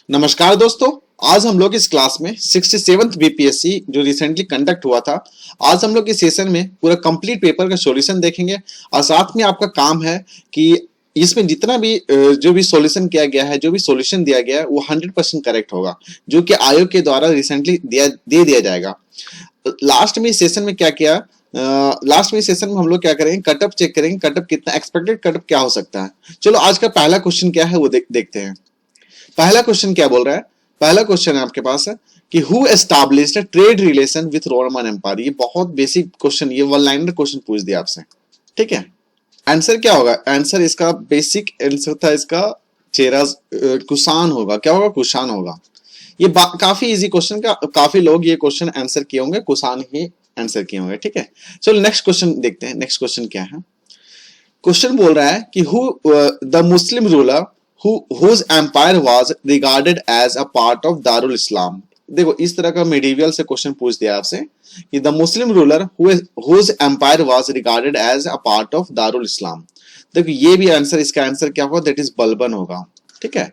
नमस्कार दोस्तों। आज हम लोग इस क्लास में 67th बीपीएससी जो रिसेंटली कंडक्ट हुआ था, आज हम लोग इस सेशन में पूरा कंप्लीट पेपर का सॉल्यूशन देखेंगे और साथ में आपका काम है कि इसमें जितना भी जो भी सॉल्यूशन किया गया है, जो भी सॉल्यूशन दिया गया है वो 100% करेक्ट होगा, जो कि आयोग के द्वारा रिसेंटली दे दिया जाएगा। लास्ट में इस सेशन में क्या किया, लास्ट में सेशन में हम लोग क्या करेंगे, कटअप चेक करेंगे, कटअप कितना एक्सपेक्टेड कटअप क्या हो सकता है। चलो आज का पहला क्वेश्चन क्या है वो देखते हैं। पहला क्वेश्चन क्या बोल रहा है, पहला क्वेश्चन है आपके पास है कि who established a trade relation with Roman empire. ये बहुत बेसिक क्वेश्चन, ये वन लाइनर क्वेश्चन पूछ दिया आपसे, ठीक है। आंसर क्या होगा, आंसर इसका बेसिक आंसर था इसका चेहरा कुषाण होगा। क्या होगा, कुषाण होगा। ये काफी इजी क्वेश्चन का, काफी लोग ये क्वेश्चन आंसर किए होंगे, कुषाण ही आंसर किए होंगे, ठीक है। चलो नेक्स्ट क्वेश्चन देखते हैं। नेक्स्ट क्वेश्चन क्या है, क्वेश्चन बोल रहा है कि who the Muslim ruler whose empire was regarded as a part of Darul Islam। देखो इस तरह का मेडिवल से क्वेश्चन पूछ दिया आपसे कि the Muslim ruler whose empire was regarded as a part of Darul Islam। देखो ये भी आंसर, इसका आंसर क्या होगा, दैट इज बलबन होगा, ठीक है।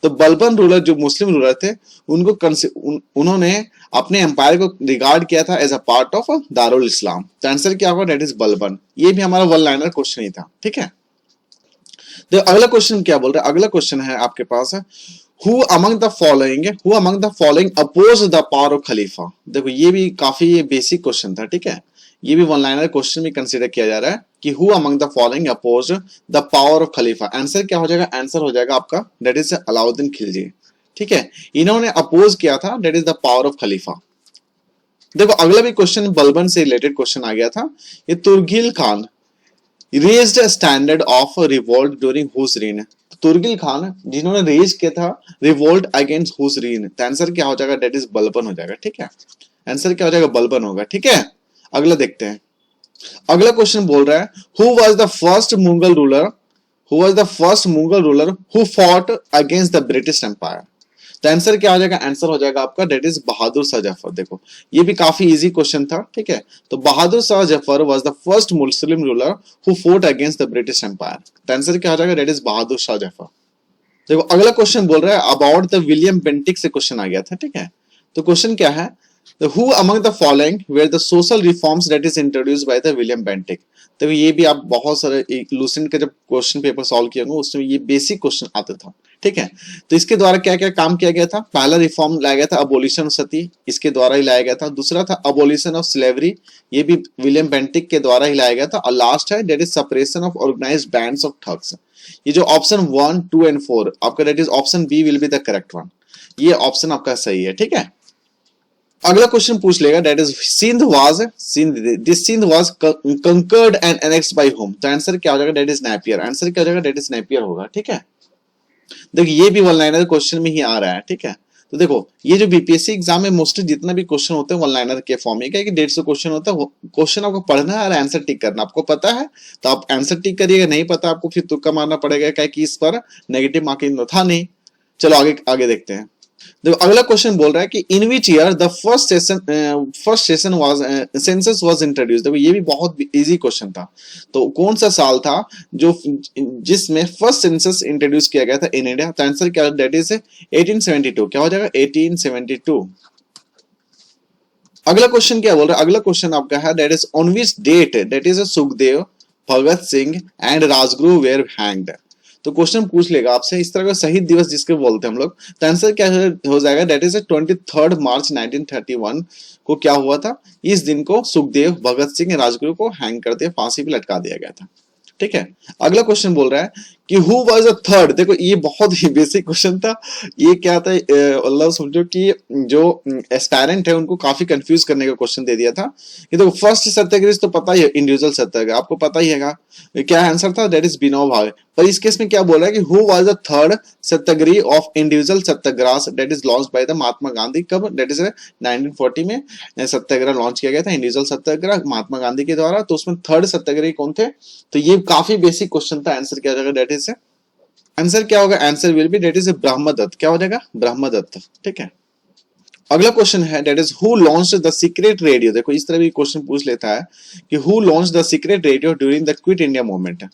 तो बलबन रूलर जो मुस्लिम रूलर थे उन्होंने अपने एम्पायर को रिगार्ड किया था एज अ पार्ट ऑफ दारुल इस्लाम। तो आंसर क्या होगा, दैट इज बलबन। ये भी हमारा वन लाइनर क्वेश्चन ही था, ठीक है। तो अगला क्वेश्चन क्या बोल रहा है, अगला क्वेश्चन है आपके पास है who among the following oppose the power of खलीफा। देखो ये भी काफी बेसिक क्वेश्चन था, ठीक है। ये भी वन लाइनर क्वेश्चन में कंसीडर किया जा रहा है कि who among the following oppose the power of खलीफा। आंसर क्या हो जाएगा, आंसर हो जाएगा आपका दैट इज अलाउद्दीन खिलजी, ठीक है। इन्होंने अपोज किया था that is the power of खलीफा। देखो अगला भी क्वेश्चन बलबन से रिलेटेड क्वेश्चन आ गया था। ये तुर्गिल Khan raised a standard of revolt during whose reign। तुर्गिल Khan जिन्होंने रेज किया था रिवोल्ट अगेंस्ट whose reign। तो आंसर क्या हो जाएगा, दैट इज बलबन हो जाएगा, ठीक है। आंसर क्या हो जाएगा, बलबन होगा, ठीक है। अगला देखते हैं। अगला क्वेश्चन बोल रहा है who was the first Mughal ruler who fought against the British empire. तो आंसर क्या हो जाएगा, आंसर हो जाएगा आपका दैट इज बहादुर शाह जफर। देखो ये भी काफी इजी क्वेश्चन था, ठीक है। तो Bahadur Shah Zafar was the first Muslim ruler who fought against the British empire. तो आंसर क्या हो जाएगा, दैट इज बहादुर शाह जफर। देखो अगला क्वेश्चन बोल रहा है अबाउट द विलियम बेंटिक से क्वेश्चन आ गया था, ठीक है। तो क्वेश्चन क्या है, who among the following were the social reforms that is introduced by the William Bentinck. तो ये भी आप बहुत सारे लूसेंट के जब क्वेश्चन पेपर सॉल्व किए होंगे उसमें ये बेसिक क्वेश्चन आता था, ठीक है। तो इसके द्वारा क्या क्या काम किया गया था, पहला रिफॉर्म लाया गया था अबोलिशन सती, इसके द्वारा ही लाया गया था। दूसरा था अबोलिशन ऑफ स्लेवरी, ये भी विलियम बेंटिक के द्वारा ही लाया गया था। और लास्ट है that is separation of organized bands of thugs. ये जो ऑप्शन 1, 2 एंड 4 आपका, that is option B will be the correct one. ये ऑप्शन आपका सही है, ठीक है। अगला क्वेश्चन पूछ लेगा that is Sindh was conquered and annexed by home. तो आंसर क्या हो जाएगा, दैट इज नेपियर। आंसर क्या हो जाएगा, दैट इज नेपियर होगा, ठीक है। देखिए ये भी वन लाइनर क्वेश्चन में ही आ रहा है, ठीक है। तो देखो ये जो बीपीएससी एग्जाम में मोस्टली जितना भी क्वेश्चन होते हैं वन लाइनर के फॉर्म में, क्या कि 150 क्वेश्चन होता है। क्वेश्चन आपको पढ़ना है और आंसर टिक करना। आपको पता है तो आप आंसर टिक करिएगा, नहीं पता आपको फिर तुक्का मारना पड़ेगा, क्या कि इस पर नेगेटिव मार्किंग था नहीं। चलो आगे देखते हैं। देखो अगला क्वेश्चन बोल रहा है कि in which year the first session was census was introduced. देखो ये भी बहुत इजी क्वेश्चन था। तो कौन सा साल था जो जिसमें फर्स्ट सेंसस इंट्रोड्यूस किया गया था इन इंडिया। तो आंसर क्या, दैट इज 1872। क्या हो जाएगा, 1872। अगला क्वेश्चन क्या बोल रहा है, अगला क्वेश्चन आपका है that is on which date that is Sukhdev, Bhagat Singh and Rajguru were hanged. तो क्वेश्चन पूछ लेगा आपसे इस तरह का शहीद दिवस जिसके बोलते हैं हम लोग। तो आंसर क्या हो जाएगा, दैट इज 23 मार्च 1931 को क्या हुआ था, इस दिन को सुखदेव, भगत सिंह, राजगुरु को हैंग कर दिया, फांसी पे लटका दिया गया था, ठीक है। अगला क्वेश्चन बोल रहा है कि हु वाज द थर्ड। देखो ये बहुत ही बेसिक क्वेश्चन था। ये क्या था, अल्लाह समझो कि जो एस्पायरेंट है उनको काफी कंफ्यूज करने का क्वेश्चन दे दिया था। ये देखो फर्स्ट सत्याग्रह तो पता ही है, इंडिविजुअल सत्याग्रह आपको पता ही है। क्या आंसर था, दैट इज बिनोबा भावे। पर इस केस में क्या बोल रहा है कि who was the third satyagraha of individual satyagraha that is launched by the Mahatma Gandhi. कब, दैट इज 1940 में सत्याग्रह लॉन्च किया गया था, इंडिविजुअल सत्याग्रह महात्मा गांधी के द्वारा। तो उसमें थर्ड सत्याग्रही कौन थे। तो ये काफी बेसिक क्वेश्चन था। आंसर क्या जाएगा, दैट इज आंसर क्या होगा, answer will be that is Brahmadatt. क्या हो जाएगा, ब्रह्मदत्त, ठीक है। अगला क्वेश्चन है that is who launched the secret radio. देखो इस तरह भी क्वेश्चन पूछ लेता है कि who launched the secret radio during the quit India movement.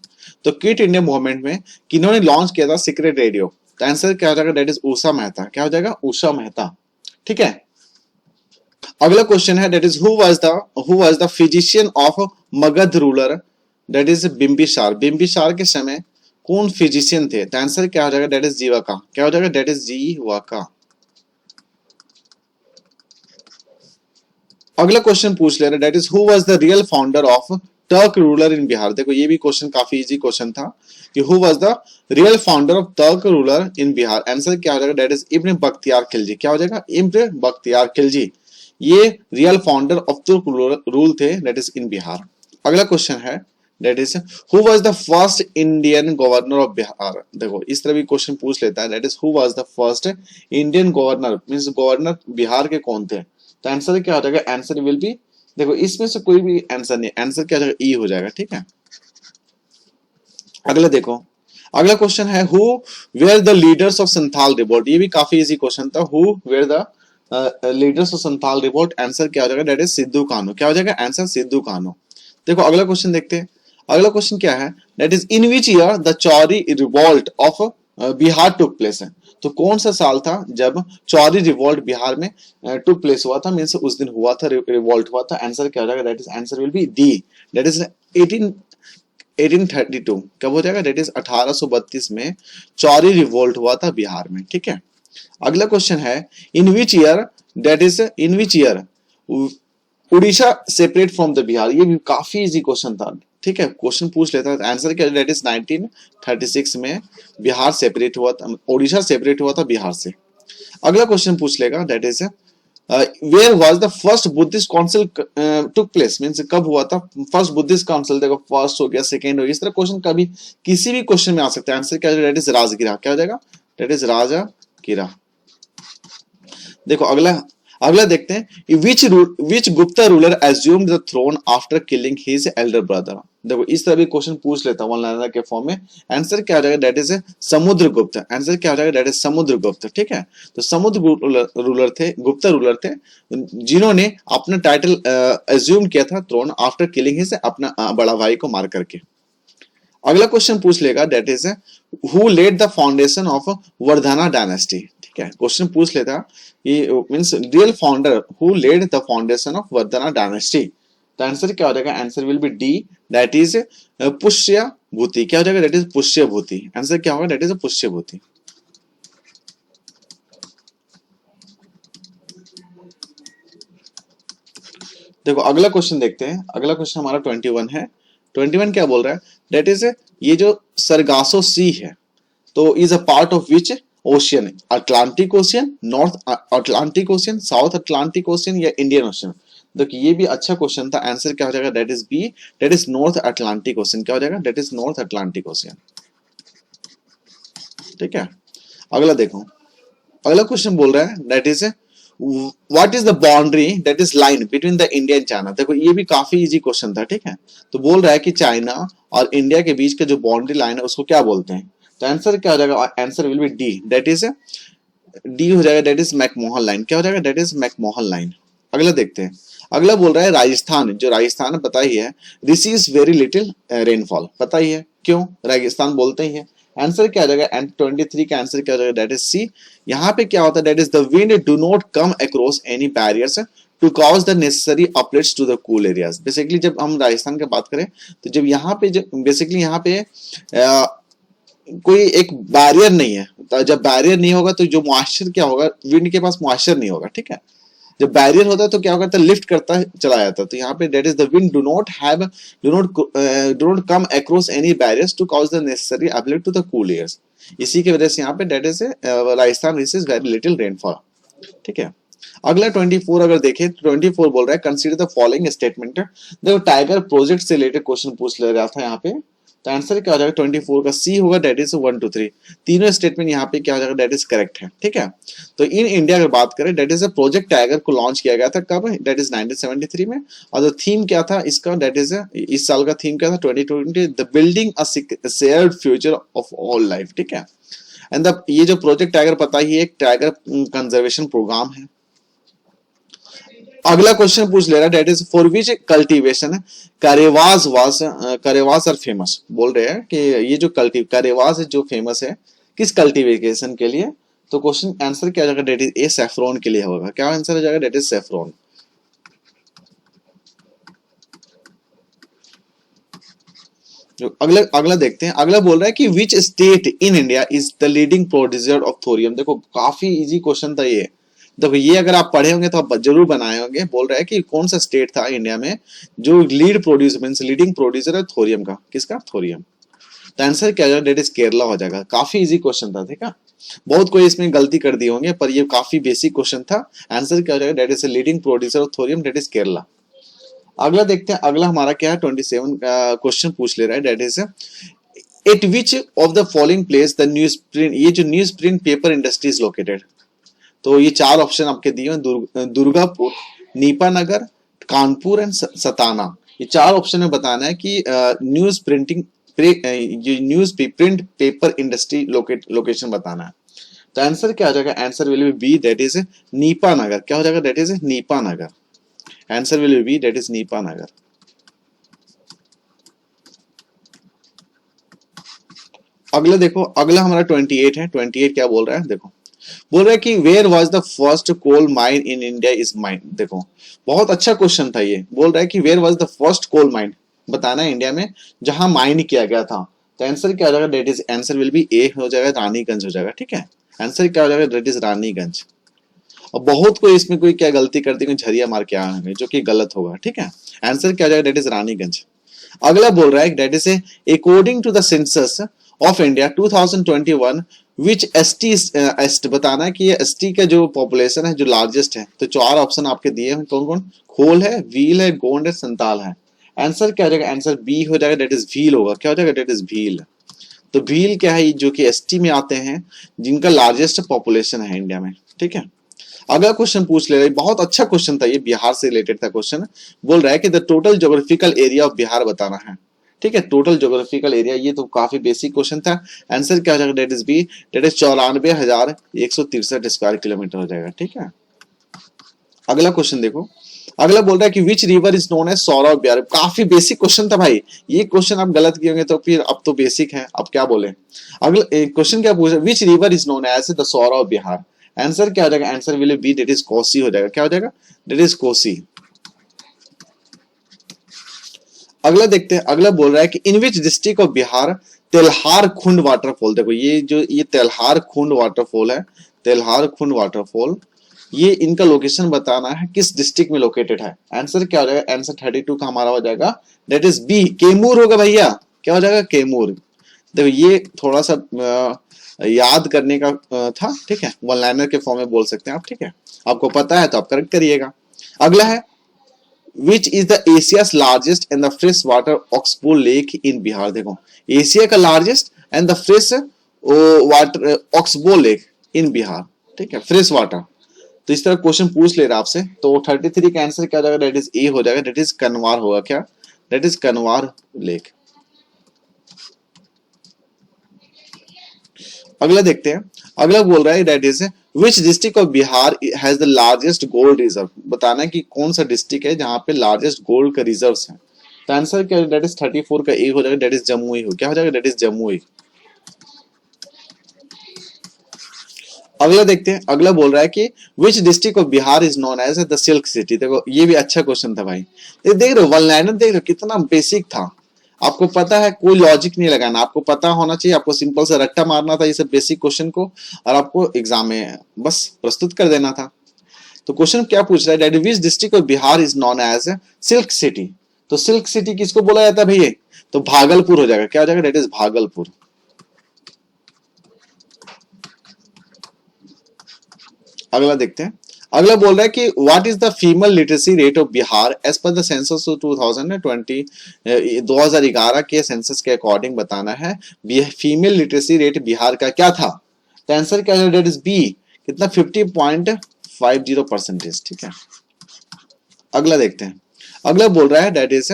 तो क्विट इंडिया मूवमेंट में किन्होंने लॉन्च किया था सीक्रेट रेडियो। तो आंसर क्या हो जाएगा, दैट इज उषा मेहता। क्या हो जाएगा, उषा मेहता। ठीक है, अगला क्वेश्चन है that is who was the physician of Magadh ruler, that is Bimbisara. Bimbisara के समय कौन फिजिशियन थे, तो आंसर क्या हो जाएगा, दैट इज जीवाका। क्या हो जाएगा, दैट इज जीवाका। अगला क्वेश्चन पूछ ले रहे that is who was the real founder of Turk ruler in Bihar. देखो ये भी क्वेश्चन काफी इजी क्वेश्चन था कि who was the real founder of Turk ruler in Bihar. Answer क्या हो जाएगा, दैट इज इब्न बख्तियार खिलजी। क्या हो जाएगा, इब्न बख्तियार खिलजी। ये real founder of Turk rule थे, दैट इज इन बिहार। अगला क्वेश्चन है that is who was the first Indian governor of Bihar. देखो इस तरह भी क्वेश्चन पूछ लेता है, that is who was the first Indian governor, means governor Bihar के कौन थे। तो आंसर क्या हो जाएगा, आंसर विल बी, देखो इसमें से कोई भी आंसर नहीं, आंसर क्या हो जाएगा, ई हो जाएगा। ठीक है, अगला देखो, अगला क्वेश्चन है who were the leaders of Santhal revolt. ये भी काफी इजी क्वेश्चन था, who were the leaders of Santhal revolt. Answer क्या हो जाएगा, दैट इज सिद्धू कान्हू। क्या हो जाएगा, आंसर सिद्धू कान्हू। देखो अगला क्वेश्चन देखते हैं, अगला क्वेश्चन क्या है, that is in which year the Chauri revolt of Bihar took place है। तो कौन सा साल था जब चौरी रिवोल्ट बिहार में टुक प्लेस हुआ था, मींस उस दिन हुआ था, रिवोल्ट हुआ था। आंसर क्या हो जाएगा, that is answer will be D, that is 1832। कब हो जाएगा, दैट इज 1832 में चौरी रिवोल्ट हुआ था बिहार में। ठीक है, अगला क्वेश्चन है in which year, that is in which year Orissa separate from the Bihar. ये भी काफी इजी क्वेश्चन था। ठीक है, क्वेश्चन पूछ लेता है, आंसर क्या, दैट इज 1936 में बिहार सेपरेट हुआ था, उड़ीसा सेपरेट हुआ था बिहार से। अगला क्वेश्चन पूछ लेगा, that is where was the first Buddhist council took place, means कब हुआ था फर्स्ट बुद्धिस्ट काउंसिल। देखो फर्स्ट हो गया, सेकंड हो गया, इस तरह क्वेश्चन कभी किसी भी क्वेश्चन में आ सकता है। आंसर क्या है, दैट इज राजगिरा। क्या हो जाएगा, दैट इज राजगिरा। देखो अगला अगला देखते हैं, which Gupta ruler assumed the throne after killing his elder brother. देखो इस तरह भी क्वेश्चन पूछ लेता हूं वन लाइनर के फॉर्म में। आंसर क्या हो जाएगा, दैट इज समुद्रगुप्त। आंसर क्या हो जाएगा, दैट इज समुद्रगुप्त। ठीक है, तो समुद्रगुप्त रूलर थे, गुप्ता रूलर थे, जिन्होंने अपना टाइटल एज्यूम किया था थ्रोन आफ्टर किलिंग हिज, अपना बड़ा भाई को मार करके। अगला क्वेश्चन पूछ लेगा, that is who laid the foundation of Vardhana dynasty. ठीक है, क्वेश्चन पूछ लेता ये means real founder who laid the foundation of Vardhana dynasty. तो आंसर क्या हो जाएगा, answer will be D, that is Pushyabhuti. क्या हो जाएगा, दैट इज पुष्यभूति। आंसर क्या होगा, दैट इज पुष्यभूति। देखो अगला क्वेश्चन देखते हैं, अगला क्वेश्चन हमारा 21 है। 21 क्या बोल रहा है, दैट इज ये जो सरगासो सी है, तो is a part of which ocean, Atlantic ocean, north Atlantic ocean, south Atlantic ocean या इंडियन ओशियन। देखिए ये भी अच्छा क्वेश्चन था। आंसर क्या हो जाएगा, that is B, that is North Atlantic Ocean. क्या हो जाएगा, that is North Atlantic Ocean. ठीक है, अगला देखो, अगला क्वेश्चन बोल रहा है, that is what is the boundary that is line between the India and China. देखो ये भी काफी इजी क्वेश्चन था। ठीक है, तो बोल रहा है कि चाइना और इंडिया के बीच का जो बाउंड्री लाइन है उसको क्या बोलते हैं। तो आंसर क्या हो जाएगा, answer will be D, that is D हो जाएगा, दैट इज मैकमोहन लाइन। क्या हो जाएगा, दैट इज मैकमोहन लाइन। अगला देखते हैं, अगला बोल रहा है राजस्थान, जो राजस्थान पता ही है, रिसीव्स वेरी लिटिल रेनफॉल। पता ही है क्यों राजस्थान बोलते ही है। आंसर क्या आ जाएगा, एंड 23 का आंसर क्या हो जाएगा, दैट इज सी। यहाँ पे क्या होता है, that is the wind do not come across any barriers to cause the necessary uplifts to the cool areas. Basically जब हम राजस्थान की बात करें तो जब यहाँ पे बेसिकली यहाँ पे कोई एक बैरियर नहीं है, तो जब बैरियर नहीं होगा तो जो मॉइस्चर क्या होगा, विंड के पास मॉइस्चर नहीं होगा। ठीक है, जब बैरियर होता है तो क्या होगा, तो लिफ्ट करता चला जाता है। तो यहाँ पे that is the wind do not come across any barriers to cause the necessary uplift to the cool airs. इसी की वजह से यहाँ पे that is Rajasthan receives very little rainfall. ठीक है, अगला 24 अगर देखें तो 24 बोल रहा है कंसीडर द फॉलोइंग स्टेटमेंट। देखो टाइगर प्रोजेक्ट से रिलेटेड क्वेश्चन पूछ ले रहा था यहाँ पे, तो आंसर क्या हो जाएगा 24 का सी होगा, दैट इज 1 2 3। तीनों स्टेटमेंट यहाँ पे क्या हो जाएगा, दैट इज करेक्ट है। ठीक है, तो इन इंडिया अगर बात करें, दैट इज प्रोजेक्ट टाइगर को लॉन्च किया गया था कब, दैट इज 1973 में। और जो थीम क्या था इसका, दैट इज इस साल का थीम क्या था 2020, the building a shared future of all life. ठीक है, एंड ये जो प्रोजेक्ट टाइगर पता ही एक टाइगर कंजर्वेशन प्रोग्राम है। अगला क्वेश्चन पूछ ले रहा है, that is for which cultivation karewas are famous. बोल रहे हैं कि ये जो करेवास है जो फेमस है किस कल्टीवेशन के लिए? तो क्वेश्चन आंसर क्या हो जाएगा? डेट इज ए, सैफरॉन के लिए होगा। क्या आंसर हो जाएगा? That is saffron. जो अगला अगला देखते हैं। अगला बोल रहा है कि which state in India is the leading producer of thorium. देखो काफी इजी क्वेश्चन था ये। देखो ये अगर आप पढ़े होंगे तो आप जरूर बनाए होंगे। बोल रहा है कि कौन सा स्टेट था इंडिया में जो lead producer means leading producer है थोरियम का। किसका? थोरियम। तो आंसर क्या जाएगा? डेट इज केरला हो जाएगा। काफी इजी क्वेश्चन था, ठीक है। बहुत कोई इसमें गलती कर दिए होंगे पर ये काफी बेसिक क्वेश्चन था। आंसर क्या हो जाएगा? That is leading producer of thorium, that is Kerala. अगला देखते हैं। अगला हमारा क्या है? 27 क्वेश्चन पूछ ले रहा है। That is at which of the following place the newsprint, ये जो newsprint paper industry is located. तो ये चार ऑप्शन आपके दिए हैं, दुर्गापुर, नीपानगर, कानपुर एंड सताना। ये चार ऑप्शन में बताना है कि news printing newsprint paper industry location बताना है। तो आंसर क्या हो जाएगा? Answer will be that is Nepanagar. क्या हो जाएगा? That is Nepanagar. Answer will be that is Nepanagar. अगला देखो, अगला हमारा 28 है। 28 क्या बोल रहा है? देखो बोल रहा है कि where was the first coal mine in India is mine. देखो बहुत अच्छा क्वेश्चन था ये। बोल रहा है कि where was the first coal mine बताना है इंडिया में जहां माइन किया गया था। तो आंसर क्या हो जाएगा? That is answer will be A हो जाएगा, रानीगंज हो जाएगा, ठीक है। आंसर क्या हो जाएगा? That is Raniganj. और बहुत कोई इसमें कोई क्या गलती करती है, झरिया मार के आएंगे जो कि गलत होगा, ठीक है। आंसर क्या हो जाएगा? That is Raniganj. अगला बोल रहा है that is according to the census of India 2021 which ST बताना है कि ये एसटी का जो पॉपुलेशन है जो लार्जेस्ट है। तो चार ऑप्शन आपके दिए हैं, कौन कौन? खोल है, व्हील है, गोंड है, संताल है। आंसर क्या हो जाएगा? आंसर बी हो जाएगा, डेट इज भील होगा। क्या हो जाएगा? That is Bhil. तो भील क्या है? जो कि एसटी में आते हैं जिनका लार्जेस्ट पॉपुलेशन है इंडिया में, ठीक है। अगला क्वेश्चन पूछ ले रहे, बहुत अच्छा क्वेश्चन था ये, बिहार से रिलेटेड था क्वेश्चन। बोल रहा है कि the total geographical area of Bihar बताना है, ठीक है। टोटल ज्योग्राफिकल एरिया, ये तो काफी बेसिक क्वेश्चन था। आंसर क्या हो जाएगा? That is B, that is 94,163 square kilometre हो जाएगा, ठीक है। अगला क्वेश्चन देखो। अगला बोल रहा है कि which river is known as sorrow Bihar. काफी बेसिक क्वेश्चन था भाई। ये क्वेश्चन आप गलत किए होंगे तो फिर अब तो बेसिक है, अब क्या बोले। अगला क्वेश्चन क्या पूछ रहा है? Which river is known as the sorrow Bihar. Answer क्या हो जाएगा? Answer will be that is Kosi हो जाएगा। क्या हो जाएगा? That is Kosi. अगला देखते हैं। अगला बोल रहा है कि in which district of Bihar Telhar Kund waterfall. देखो ये जो ये तेल्हार खुंड वाटरफॉल है, तेल्हार खुंड वाटरफॉल, ये इनका लोकेशन बताना है किस डिस्ट्रिक्ट में लोकेटेड है। आंसर क्या हो जाएगा? आंसर 32 का हमारा हो जाएगा, डेट इज बी, कैमूर होगा भैया। क्या हो जाएगा? कैमूर। देखो ये थोड़ा सा याद करने का था, ठीक है। वन लाइनर के फॉर्म में बोल सकते हैं आप, ठीक है। आपको पता है तो आप करेक्ट करिएगा। अगला है विच is the Asia's largest and the fresh water oxbow lake in Bihar. देखो एशिया का largest and the fresh water oxbow lake in Bihar, ठीक है, फ्रेश वाटर। तो इस तरह क्वेश्चन पूछ ले रहा है आपसे। तो 33 का आंसर क्या हो जाएगा? डेट इज ए हो जाएगा, डेट इज कनवार होगा। क्या? That is Kanwar lake. अगला देखते हैं। अगला बोल रहा है that is which district of Bihar has the largest gold reserve. बताना है कि कौन सा डिस्ट्रिक्ट है जहां पे लार्जेस्ट गोल्ड का रिजर्व है। तो आंसर क्या? डेट इज 34 का ए हो जाएगा, डेट इज जमुई हो। क्या हो जाएगा? That is Jamui. अगला देखते हैं। अगला बोल रहा है कि which district of Bihar is known as the silk city. देखो ये भी अच्छा क्वेश्चन था भाई। देख रहे हो वन लाइनर, देख रहे हो कितना बेसिक था। आपको पता है, कोई लॉजिक नहीं लगाना, आपको पता होना चाहिए। आपको सिंपल सा रट्टा मारना था ये सब बेसिक क्वेश्चन को, और आपको एग्जाम में बस प्रस्तुत कर देना था। तो क्वेश्चन क्या पूछ रहा है? Which district of Bihar is known as silk city. तो सिल्क सिटी किसको बोला जाता है भैया? तो भागलपुर हो जाएगा। क्या हो जाएगा? That is Bhagalpur. अगला देखते हैं। अगला बोल रहा है कि what is the female literacy rate of Bihar as per the census 2020 2011 के सेंसस के अकॉर्डिंग बताना है फीमेल लिटरेसी रेट बिहार का क्या था। तो आंसर क्या है? डेट इज बी, कितना? 50.50%, ठीक है। अगला देखते हैं। अगला बोल रहा है that is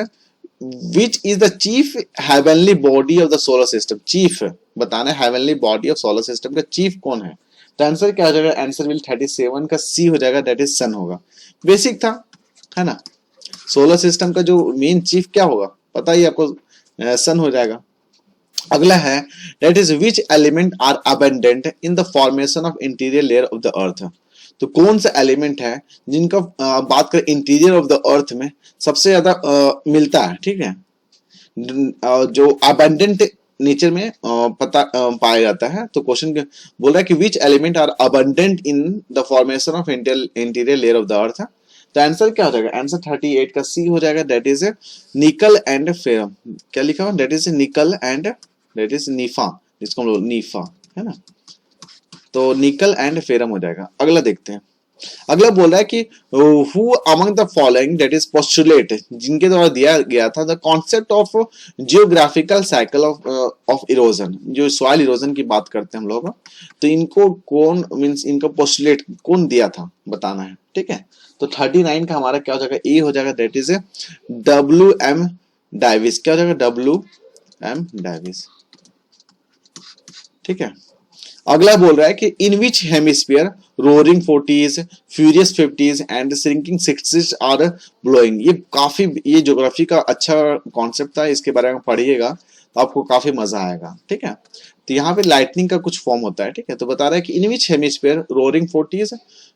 which is the chief heavenly body of the solar system. Chief बताना है heavenly body of solar system का चीफ कौन है। तो आंसर क्या हो जाएगा? आंसर विल 37 का सी हो जाएगा, डेट इज सन होगा। बेसिक था, है ना। सोलर सिस्टम का जो मेन चीफ क्या होगा पता ही आपको, सन हो जाएगा। अगला है that is which element are abundant in the formation of interior layer of the earth. तो कौन सा एलिमेंट है जिनका बात करें इंटीरियर ऑफ द अर्थ में सबसे ज्यादा मिलता है, ठीक है, जो अबंडेंट नेचर में पाया जाता है। तो क्वेश्चन बोल रहा है कि which element are abundant in the formation of interior layer of the earth. तो आंसर क्या हो जाएगा, आंसर 38 का सी हो जाएगा, दैट इज निकल एंड फेरम। क्या लिखा हुआ, दैट इज निकल एंड दैट इज नीफा, जिसको हम लोग नीफा है ना, तो निकल एंड फेरम हो जाएगा। अगला देखते हैं। अगला बोल रहा है कि who among the following that is postulate, जिनके द्वारा दिया गया था the concept of geographical cycle of erosion, जो सॉइल इरोजन की बात करते हैं हम लोग, तो इनको कौन मींस इनका पोस्टुलेट कौन दिया था बताना है, ठीक है। तो 39 का हमारा क्या हो जाएगा, ए हो जाएगा, दैट इज WM डाइविस। क्या हो जाएगा, WM डाइविस, ठीक है। अगला बोल रहा है कि in which hemisphere roaring 40s, furious 50s and shrinking 60s are blowing. ये काफी, ये ज्योग्राफी का अच्छा कॉन्सेप्ट था, इसके बारे में पढ़िएगा तो आपको काफी मजा आएगा, ठीक है। तो यहाँ पे लाइटनिंग का कुछ फॉर्म होता है, ठीक है। तो बता रहा है कि in which hemisphere roaring 40s,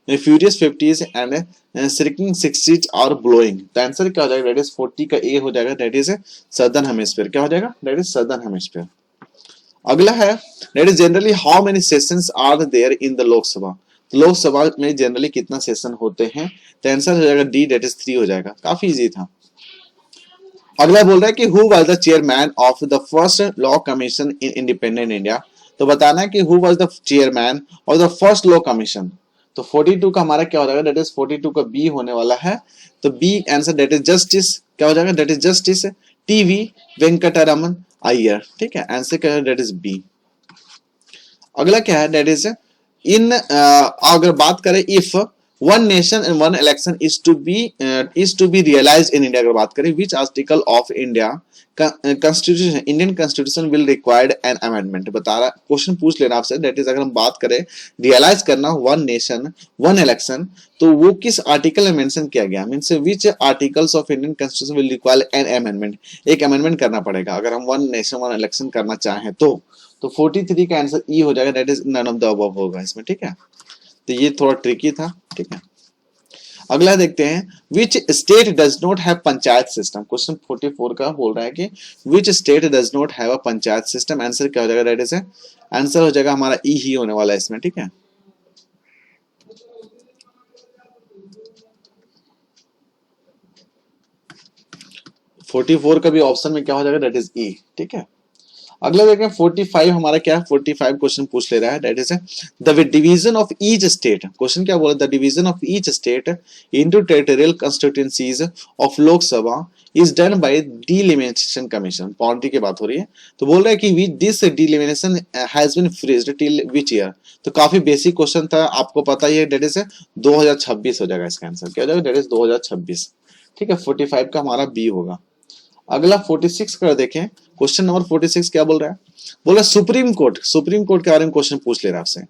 furious 50s and shrinking 60s are blowing. तो आंसर क्या हो जाएगा, दैट इज 40 का ए हो जाएगा, दैट इज सदर्न हेमिस्फीयर। क्या हो जाएगा, दैट इज सदर्न हेमिस्फीयर। अगला है that is generally how many sessions are there in the Lok Sabha. Lok Sabha में जनरली कितना सेशन होते हैं, तो आंसर हो जाएगा डी, दैट इज 3 हो जाएगा। काफी इजी था। अगला बोल रहा है कि who was the chairman of the first law commission in independent India. तो बताना है कि who was the chairman of the first law commission. तो 42 का हमारा क्या हो जाएगा, दैट इज 42 का बी होने वाला है। तो B answer, that is justice. क्या हो जाएगा, that is justice T V Venkataraman Iyer, ठीक है। आंसर क्या है, दैट इज बी। अगला क्या है, दैट इज इन अगर बात करें if one nation and one election is to be realise in India, अगर बात करें which article of India constitution, Indian constitution will required an amendment. बता रहा क्वेश्चन पूछ लेना आपसे, दैट इज अगर हम बात करें रियलाइज करना वन नेशन वन इलेक्शन, तो वो किस आर्टिकल में मेंशन किया गया, means which articles of Indian constitution will require an amendment. एक अमेंडमेंट करना पड़ेगा अगर हम वन नेशन वन इलेक्शन करना चाहें तो 43 का आंसर ई हो जाएगा, that is none of the above होगा इसमें, ठीक है। तो ये थोड़ा ट्रिकी था, ठीक है। अगला देखते हैं which state does not have panchayat system. Question 44 का बोल रहा है कि which state does not have a panchayat system. Answer क्या हो जाएगा, दैट इज आंसर हो जाएगा हमारा ई ही होने वाला है इसमें, ठीक है। फोर्टी फोर का भी ऑप्शन में क्या हो जाएगा, दैट इज ई, ठीक है। अगला देखें 45 हमारा क्या है, 45 क्वेश्चन पूछ ले रहा है, that is the division of each state. Question क्या बोला, the division of each state into territorial constituencies of Lok Sabha is done by delimitation commission. Boundary की बात हो रही है, तो बोल रहा है कि this delimitation has been freezed till which year. तो काफी बेसिक क्वेश्चन था, आपको पता ही है, दैट इज 2026 हो जाएगा इसका आंसर। क्या हो जाएगा, दैट इज 2026, ठीक है। 45 का हमारा बी होगा। अगला 46 का देखें, क्वेश्चन नंबर 46 क्या बोल रहा है, बोल रहा है सुप्रीम कोर्ट, सुप्रीम कोर्ट के बारे में क्वेश्चन पूछ ले रहा है आपसे।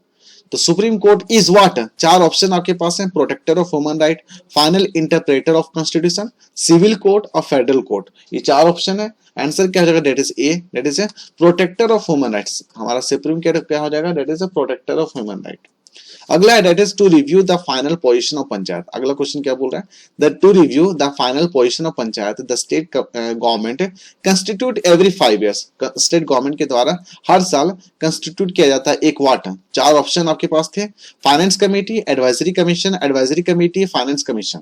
तो सुप्रीम कोर्ट इज व्हाट, चार ऑप्शन आपके पास है, protector of human right, final interpreter of constitution, civil court और फेडरल कोर्ट। ये चार ऑप्शन है, आंसर क्या हो जाएगा, that is A, that is protector of human rights. हमारा सुप्रीम कोर्ट क्या हो जाएगा, that is protector of human right. अगला है that is to review the final position of panchayat. अगला क्वेश्चन क्या बोल रहा है, that to review the final position of panchayat the state government constitute every 5 years। State government के द्वारा हर साल कंस्टिट्यूट किया जाता है एक वाट। चार ऑप्शन आपके पास थे, finance committee, advisory committee, finance commission.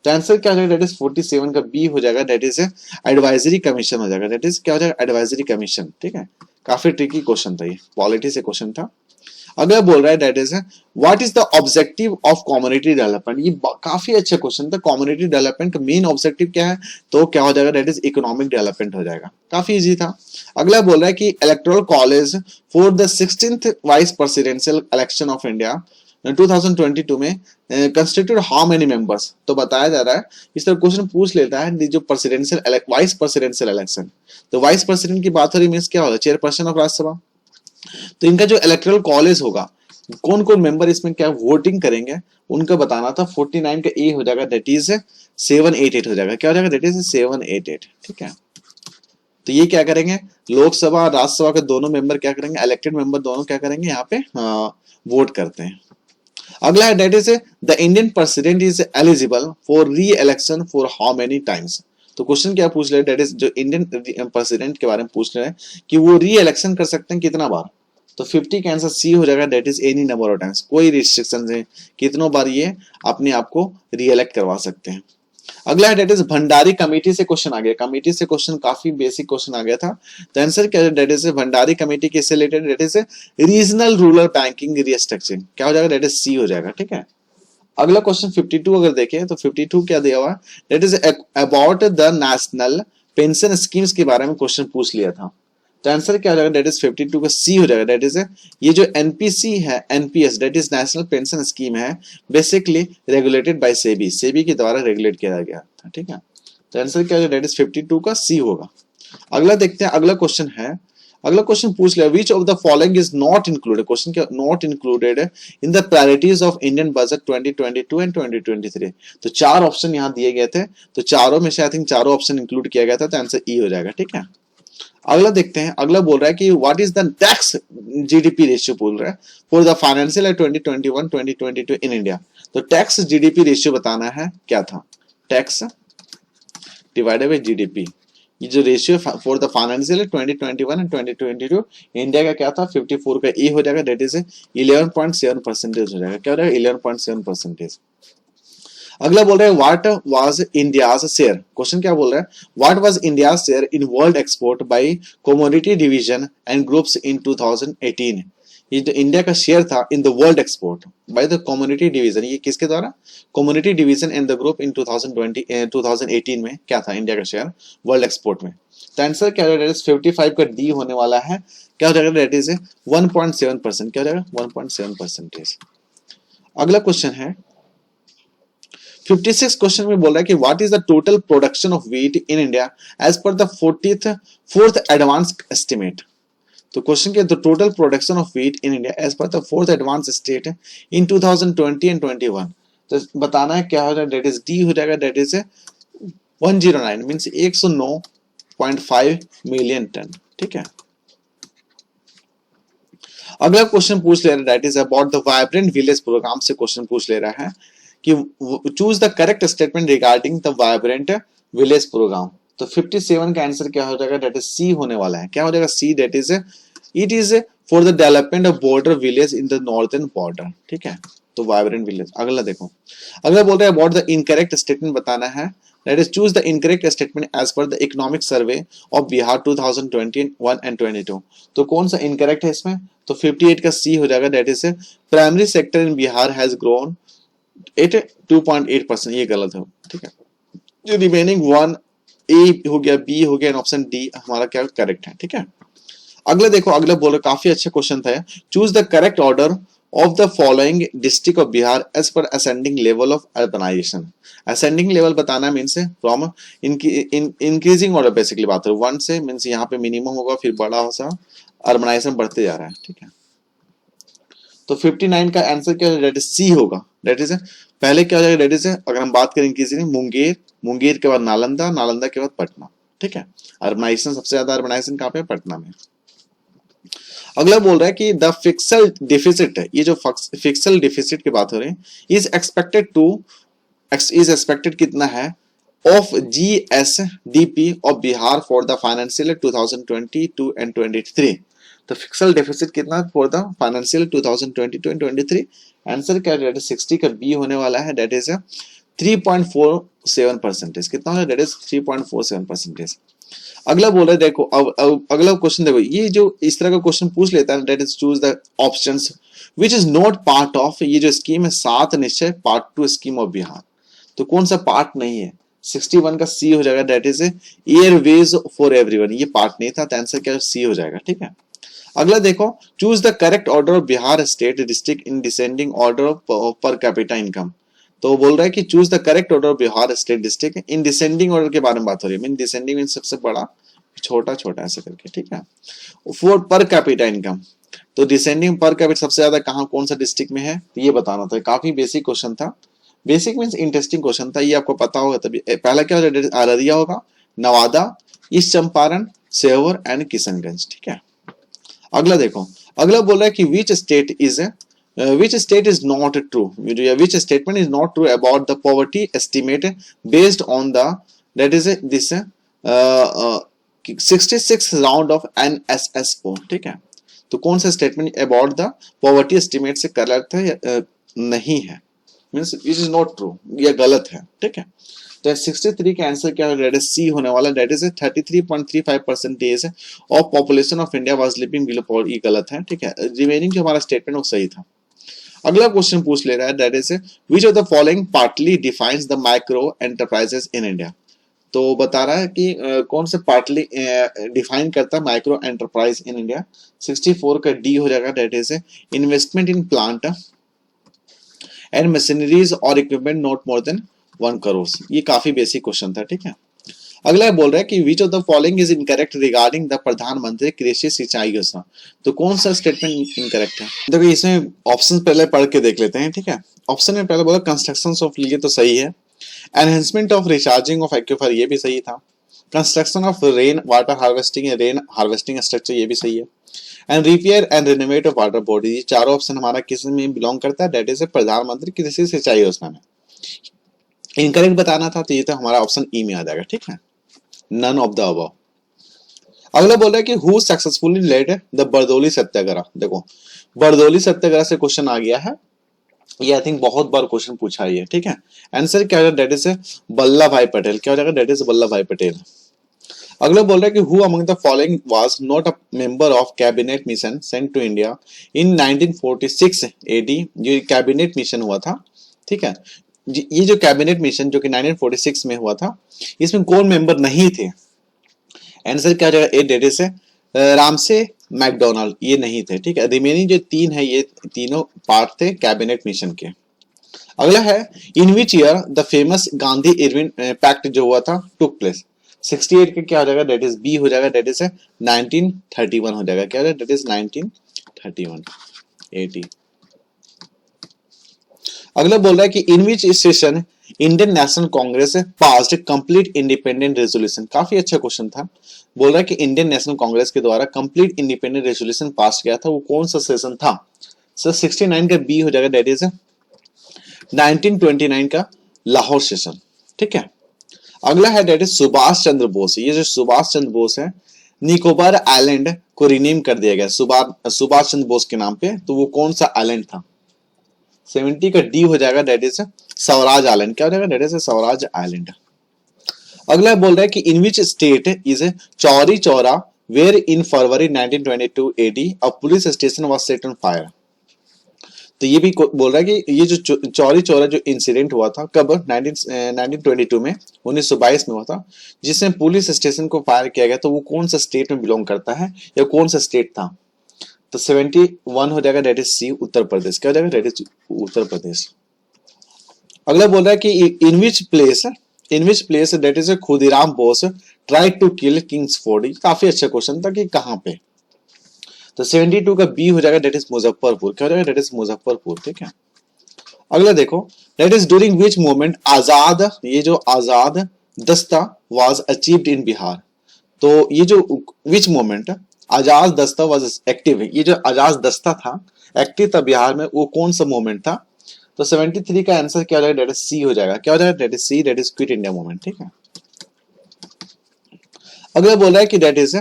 तो आंसर क्या हो जाएगा, दैट इज 47 का बी हो जाएगा, दैट इज एडवाइजरी कमीशन हो जाएगा, दैट इज क्या हो जाएगा, एडवाइजरी कमीशन, ठीक है। काफी ट्रिकी क्वेश्चन था, ये पॉलिटी से क्वेश्चन था। अगला बोल रहा है that is what is the objective of community development. ये काफी अच्छा क्वेश्चन था, कम्युनिटी डेवलपमेंट का मेन ऑब्जेक्टिव क्या है, तो क्या हो जाएगा, दैट इज इकोनॉमिक डेवलपमेंट हो जाएगा। काफी इजी था। अगला बोल रहा है कि electoral college for the 16th vice presidential election of India 2022 में कंस्टिट्यूट हाउ मेनी मेंबर्स। तो बताया जा रहा है, इस तरह क्वेश्चन पूछ लेता है जो प्रेसिडेंशियल वाइस प्रेसिडेंशियल इलेक्शन, तो वाइस प्रेसिडेंट की बात हो रही, मींस क्या होगा, चेयरपर्सन ऑफ राज्यसभा। तो इनका जो इलेक्टोरल कॉलेज होगा, कौन कौन मेंबर इसमें क्या वोटिंग करेंगे, उनका बताना था। 49 का ए हो जाएगा, दैट इज 788 हो जाएगा। क्या हो जाएगा, दैट इज 788, ठीक है। तो ये क्या करेंगे, लोकसभा और राज्यसभा के दोनों मेंबर क्या करेंगे, इलेक्टेड मेंबर दोनों क्या करेंगे यहाँ पे वोट करते हैं। अगला है that is the Indian president is eligible for री election for how many times. तो क्वेश्चन क्या पूछ रहे हैं, दैट इज जो इंडियन प्रेसिडेंट के बारे में पूछ रहे हैं कि वो री इलेक्शन कर सकते हैं कितना बार। तो 50 का आंसर सी हो जाएगा, that is any number of times, कोई रिस्ट्रिक्शन है कितनों बार ये अपने आप को री इलेक्ट करवा सकते हैं। अगला है दैट इज भंडारी कमेटी से क्वेश्चन आ गया, कमेटी से क्वेश्चन काफी बेसिक क्वेश्चन आ गया था। तो आंसर क्या है, दैट इज भंडारी कमेटी किससे related, that is regional rural banking restructuring, क्या हो जाएगा, दैट इज सी हो जाएगा। ठीक है, अगला क्वेश्चन 52 अगर देखें तो 52 क्या दिया हुआ है, that is about the national pension schemes के बारे में क्वेश्चन पूछ लिया था। तो आंसर क्या हो जाएगा, दैट इज 52 का सी हो जाएगा। दैट इज ये जो एनपीसी है, NPS that is national pension scheme है, basically regulated by SEBI, SEBI के द्वारा रेगुलेट किया गया था। ठीक है, तो आंसर क्या हो जाएगा, दैट इज 52 का सी होगा। अगला देखते हैं, अगला क्वेश्चन है, अगला क्वेश्चन पूछ लिया which of the following is not included, question क्या not included in the priorities of Indian budget 2022 and 2023। तो चार ऑप्शन यहाँ दिए गए थे, तो चारों में से आई थिंक चारों ऑप्शन इंक्लूड किया गया था, तो आंसर ई हो जाएगा। ठीक है, अगला देखते हैं, अगला बोल रहा है कि what is the tax GDP ratio बोल रहा है for the financial year 2021-2022 in India. तो टैक्स जीडीपी रेशियो बताना है, क्या था, टैक्स डिवाइडेड बाय जीडीपी, ये जो ratio for the financial year 2021 and 2022 India का क्या था, 54 का ए हो जाएगा, दैट इज 11.7% हो जाएगा, क्या हो जाएगा 11.7%। अगला बोल रहे हैं what was India's share, question क्या बोल रहा है, what was India's share in world export bye commodity division and groups in 2018। ये जो इंडिया का शेयर था in the world export by the community division, ये किसके द्वारा, community division and the group in 2018 में क्या था इंडिया का शेयर वर्ल्ड एक्सपोर्ट में। तो आंसर क्या हो जाएगा, 55 का डी होने वाला है, क्या हो जाएगा, दैट इज 1.7%, क्या हो जाएगा 1.7%। अगला क्वेश्चन है 56 क्वेश्चन में बोल रहा है कि what is the total production of wheat in India as per the 4th advance estimate. तो क्वेश्चन के total production of wheat in India as per the 4th advance estate in 2020 and 21। तो बताना है क्या हो जाएगा, दैट इज डी हो जाएगा, that is 109 means 109.5 million ton. ठीक है, अगला क्वेश्चन पूछ ले रहा है, that is about the vibrant village programme से क्वेश्चन पूछ ले रहा है कि choose the correct statement regarding the vibrant village programme. तो 57 का आंसर क्या हो जाएगा, दैट इज सी होने वाला है, क्या हो जाएगा C, that is it is for the development of border village in the northern border. ठीक है, तो वाइब्रेंट विलेज। अगला देखो, अगला बोल रहा है अबाउट द इनकरेक्ट स्टेटमेंट बताना है, that is choose the incorrect statement as per the economic survey of Bihar 2021 and 22। तो कौन सा इनकरेक्ट है इसमें, तो 58 का सी हो जाएगा, that is primary sector in Bihar has grown 2.8%, ये गलत है। ठीक है, जो रिमेनिंग 1 ए हो गया, बी हो गया, ऑप्शन डी हमारा क्या करेक्ट है। ठीक है, अगला देखो, अगला बोलो काफी अच्छा क्वेश्चन था, choose the correct order of the following district of Bihar as per ascending level of urbanization. Ascending level बताना means from increasing order, basically बात है 1 से, मीन्स यहाँ पे मिनिमम होगा, फिर बड़ा सा अर्बनाइजेशन बढ़ते जा रहा है। ठीक है, तो 59 का आंसर क्या है, दैट इज सी होगा, दैट इज पहले क्या हो जाएगा, दैट इज अगर हम बात करें इंक्रीजिंग, मुंगेर, मुंगेर के बाद नालंदा, नालंदा के बाद पटना। ठीक है, अर्बनाइजेशन सबसे ज्यादा अर्बनाइजेशन कहाँ पे, पटना में। अगला बोल रहा है कि द फिक्सल डिफिसिट है, ये जो फिक्सल डिफिसिट की बात हो रही है, इज एक्सपेक्टेड कितना है of GSDP of Bihar for the financial 2022 and 23। तो फिक्सल डेफिसिट कितना for the financial 2022 and 23, answer क्या है, 60 का बी होने वाला है, दैट इज 3.47%, कितना होगा, दैट इज 3.47%। अगला बोल रहा है देखो, अगला क्वेश्चन देखो, ये जो इस तरह का क्वेश्चन पूछ लेता है, that is choose the options which is not part of, ये जो स्कीम है 7 निश्चय पार्ट 2 स्कीम ऑफ बिहार। तो कौन सा पार्ट नहीं है, 61 का सी हो जाएगा, that is Airways for everyone, ये पार्ट नहीं था, तो आंसर क्या सी हो जाएगा। ठीक है, अगला देखो, choose the correct order of Bihar state district in descending order of per capita income. तो बोल रहा है कि choose the correct order of Bihar state district in descending order के बारे में बात हो रही है, मीन डिसेंडिंग मीन सबसे बड़ा, छोटा छोटा ऐसे करके। ठीक है, फॉर पर कैपिटा इनकम, तो डिसेंडिंग पर कैपिटा सबसे ज्यादा कहां कौन सा डिस्ट्रिक्ट में है, तो ये बताना था। काफी बेसिक क्वेश्चन था, बेसिक मींस इंटरेस्टिंग क्वेश्चन था, ये आपको पता होगा तभी। पहला क्या होगा, अररिया होगा, नवादा, ईस्ट चंपारण, सेवर एंड किशनगंज। ठीक है, अगला देखो, अगला बोल रहा है कि which state is not true, which statement is not true about the poverty estimate based on the that is this 66 round of NSSO। ठीक है, तो कौन सा statement about the poverty estimate से करेक्ट है या नहीं है, means it is not true, ये गलत है। ठीक है, तो 63 का आंसर क्या है, दैट इज सी होने वाला, that is 33.35% of population of India was living below poverty, गलत है। ठीक है, रिमेनिंग जो हमारा स्टेटमेंट वो सही था। अगला क्वेश्चन पूछ ले रहा है, that is which of the following partly defines the micro enterprises in India. तो बता रहा है कि कौन से पार्टली डिफाइन करता है माइक्रो एंटरप्राइज इन इंडिया। 64 का डी हो जाएगा, that is investment in plant and machineries और equipment not more than 1 crore. ये काफी बेसिक क्वेश्चन था। ठीक है, अगला बोल रहा है कि विच of the following is incorrect regarding the प्रधानमंत्री कृषि सिंचाई योजना। तो कौन सा स्टेटमेंट इनकरेक्ट है, देखो इसमें ऑप्शन पहले पढ़ के देख लेते हैं। ठीक है, ऑप्शन में पहले बोला कंस्ट्रक्शन ऑफ, ये तो सही है। Enhancement of recharging of aquifer, ये भी सही था। Construction of rain water harvesting, rain harvesting structure, ये भी सही है। And repair and renovate of water body, ये चारों ऑप्शन हमारा किस में बिलोंग करता है, दैट इज प्रधानमंत्री कृषि सिंचाई योजना में। इनकरेक्ट बताना था तो ये तो हमारा ऑप्शन ई में आ जाएगा। ठीक है, नन ऑफ द अबव। अगला बोल रहा है कि who successfully led the Bardoli Satyagraha. देखो बरदौली सत्याग्रह से क्वेश्चन आ गया है, ये आई थिंक बहुत बार क्वेश्चन पूछा है। ठीक है, आंसर क्या हो जाएगा, दैट इज वल्लभ भाई पटेल। क्या हो जाएगा, दैट इज वल्लभ भाई पटेल। अगला बोल रहा है कि who among the following was not a member of cabinet mission sent to India in 1946 AD, जो कैबिनेट मिशन हुआ था। ठीक है, ये जो कैबिनेट मिशन जो कि 1946 में हुआ था, इसमें कौन मेंबर नहीं थे। आंसर क्या हो जाएगा, ए दैट इज रामसे मैकडोनाल्ड, ये नहीं थे। ठीक है, रिमेनिंग जो तीन है ये तीनों पार्ट थे कैबिनेट मिशन के। अगला है in which year the famous Gandhi Irwin pact जो हुआ था टुक प्लेस। 68 का क्या हो जाएगा, दैट इज बी हो जाएगा, दैट इज 1931 हो जाएगा। क्या हो जाएगा, दैट इज 1931 80। अगला बोल रहा है कि in which session Indian National Congress passed complete independent resolution. काफी अच्छा क्वेश्चन था। बोल रहा है कि इंडियन नेशनल कांग्रेस के द्वारा कंप्लीट इंडिपेंडेंट रेजोल्यूशन पास किया था, वो कौन सा सेशन था। सर 69 का बी हो जाएगा, दैट इज 1929 का लाहौर सेशन। ठीक है, अगला है दैट इज सुभाष चंद्र बोस। ये जो सुभाष चंद्र बोस है, निकोबार आइलैंड को रिनेम कर दिया गया सुभाष चंद्र बोस के नाम पे, तो वो कौन सा आइलैंड था। 70 का डी हो जाएगा, दैट इज स्वराज आइलैंड। क्या हो जाएगा, दैट इज स्वराज आइलैंड। अगला बोल रहा है कि in which state is Chauri Chaura where in February 1922 AD a police station was set on fire. तो ये भी बोल रहा है कि ये जो चौरी चौरा जो इंसिडेंट हुआ था कब, 1922 में, 1922 में हुआ था, जिसमें पुलिस स्टेशन को फायर किया गया, तो वो कौन सा स्टेट में बिलोंग करता है या कौन सा स्टेट था। तो 71 हो जाएगा, दैट इज सी उत्तर प्रदेश। क्या हो जाएगा, दैट इज उत्तर प्रदेश। अगला बोल रहा है कि in which place that is Khudiram Bose try to kill Kingsford. काफी अच्छा क्वेश्चन था कि कहां पे। तो 72 का बी हो जाएगा, दैट इज मुजफ्फरपुर। क्या हो जाएगा, दैट इज मुजफ्फरपुर। ठीक है, अगला देखो, that is during which movement Azad, ये जो आजाद दस्ता वाज अचीव्ड इन बिहार। तो ये जो विच मूवमेंट आजाद दस्ता वाज एक्टिव, ये जो आजाद दस्ता था एक्टिव था बिहार में, वो कौन सा मूवमेंट था। तो 73 का आंसर क्या हो जाएगा, दैट इज सी हो जाएगा। क्या हो जाएगा, that is C, that is quit India movement. ठीक है, अगला बोल रहा है कि that is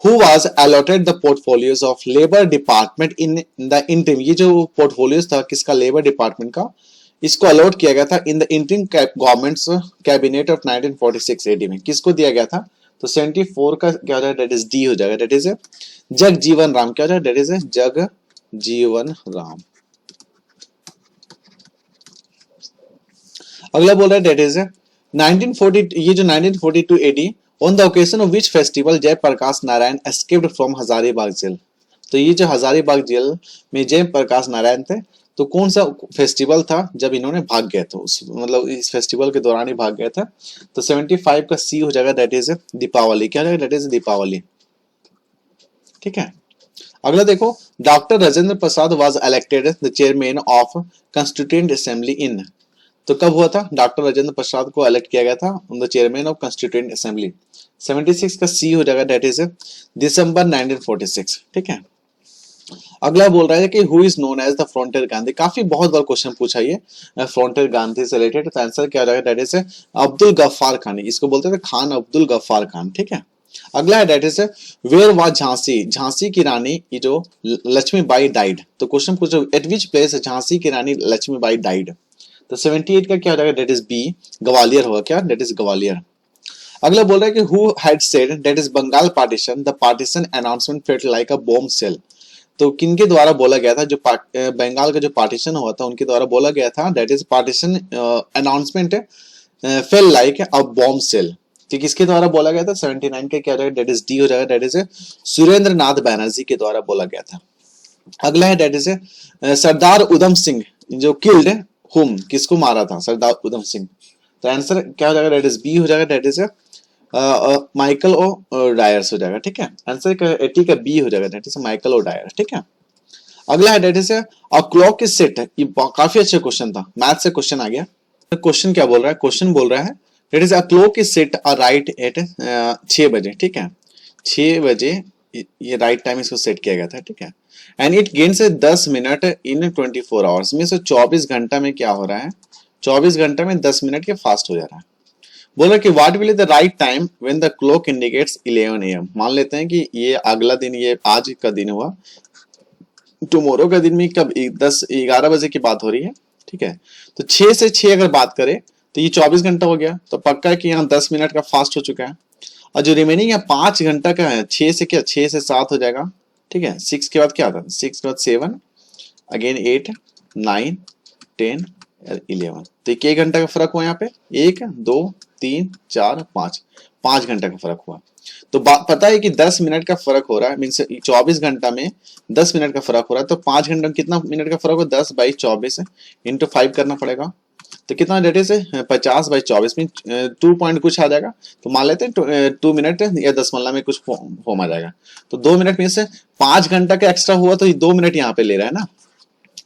who was allotted the portfolios of labour department in the interim. ये जो पोर्टफोलियोज था किसका, लेबर डिपार्टमेंट का, इसको अलॉट किया गया था in the interim government's cabinet of 1946 AD में। किसको दिया गया था। तो 74 का क्या हो जाएगा, दैट इज डी हो जाएगा, दैट इज जगजीवन राम। क्या हो जाएगा, दैट इज जगजीवन राम। अगला बोल रहा है दैट इज 1940, ये जो 1942 AD on the occasion of which festival Jayaprakash Narayan escaped from Hazaribagh jail. तो ये जो हजारीबाग जेल में जयप्रकाश नारायण थे, तो कौन सा फेस्टिवल था जब इन्होंने भाग गए थे, उस मतलब इस फेस्टिवल के दौरान ही भाग गए थे। तो 75 का सी हो जाएगा, दैट इज दीपावली। क्या जाएगा, दैट इज दीपावली। ठीक है, अगला देखो, doctor Rajendra Prasad was elected the chairman of constituent assembly in. तो कब हुआ था? डॉक्टर राजेंद्र प्रसाद को इलेक्ट किया गया था the chairman of constituent assembly. 76 का सी हो जाएगा, दैट इज दिसंबर 1946। ठीक है। अगला बोल रहा है कि who is known as the frontier Gandhi. काफी बहुत बार क्वेश्चन पूछा ये फ्रंटियर गांधी से रिलेटेड। तो आंसर क्या हो जाएगा? That is Abdul Ghaffar Khan. इसको बोलते थे खान अब्दुल गफ्फार खान। ठीक है। अगला है that is where was Jhansi. Jhansi की रानी ये जो लक्ष्मीबाई डाइड। तो क्वेश्चन पूछो एट विच प्लेस झांसी की रानी लक्ष्मीबाई डाइड। तो 78 का क्या हो जाएगा? दैट इज बी, ग्वालियर होगा क्या? That is Gwalior. अगला बोल रहा है कि who had said that is Bengal partition the partition announcement felt like a bomb shell. तो किनके द्वारा बोला गया था? जो बंगाल का जो पार्टीशन हुआ था उनके द्वारा बोला गया था that is partition announcement fell like a bomb shell. तो किसके द्वारा बोला गया था? 79 का क्या हो जाएगा? दैट इज डी हो जाएगा, दैट इज सुरेंद्र नाथ बैनर्जी के द्वारा बोला गया था। अगला है दैट इज सरदार उधम सिंह जो किल्ड हुम, किसको मारा था? सरदार उधम सिंह। तो आंसर क्या हो जाएगा? दैट इज बी हो जाएगा, that is Michael O'Dwyer's हो जाएगा। ठीक है। आंसर 80 का बी हो जाएगा, that is Michael O'Dwyer. ठीक है। अगला है that is a clock is set. ये काफी अच्छा क्वेश्चन था, मैथ से क्वेश्चन आ गया। क्वेश्चन क्या बोल रहा है? क्वेश्चन बोल रहा है that is a clock is set a right at 6 बजे। ठीक है। 6 बजे ये राइट टाइम इसको सेट किया गया था। ठीक है। And it gains 10 minute in 24 hours में। 24 घंटा में क्या हो रहा है? 24 घंटा में 10 मिनट के फास्ट हो जा रहा है। बोला कि what will the right time when the clock indicates 11 AM। मान लेते हैं कि ये अगला दिन, ये आज का दिन हुआ, टुमारो का दिन में कब 10-11 बजे की बात हो रही है। ठीक है। तो 6 से 6 अगर बात करें तो ये 24 घंटा हो गया। तो पक्का है कि यहाँ 10 मिनट का फास्ट हो चुका है। और जो रिमेनिंग है 5 घंटा का है, 6 से क्या 6 से 7 हो जाएगा। ठीक है। 6 के बाद क्या आता है? 6 के बाद 7, अगेन 8, 9, 10, 11। तो 1 घंटा का फर्क हुआ यहाँ पे। 1, 2, 3, 4, 5 घंटा का फर्क हुआ। तो पता है कि 10 मिनट का फर्क हो रहा है, मीन्स 24 घंटा में 10 मिनट का फर्क हो रहा है। तो 5 घंटा में कितना मिनट का फर्क हो? 10/24 इंटू 5 करना पड़ेगा। तो कितना डेट से 50/24 में 2 पॉइंट कुछ आ जाएगा। तो मान लेते हैं 2 मिनट या 10 में कुछ फॉर्म आ जाएगा। तो 2 मिनट में से 5 घंटा का एक्स्ट्रा हुआ तो ये 2 मिनट यहाँ पे ले रहा है ना,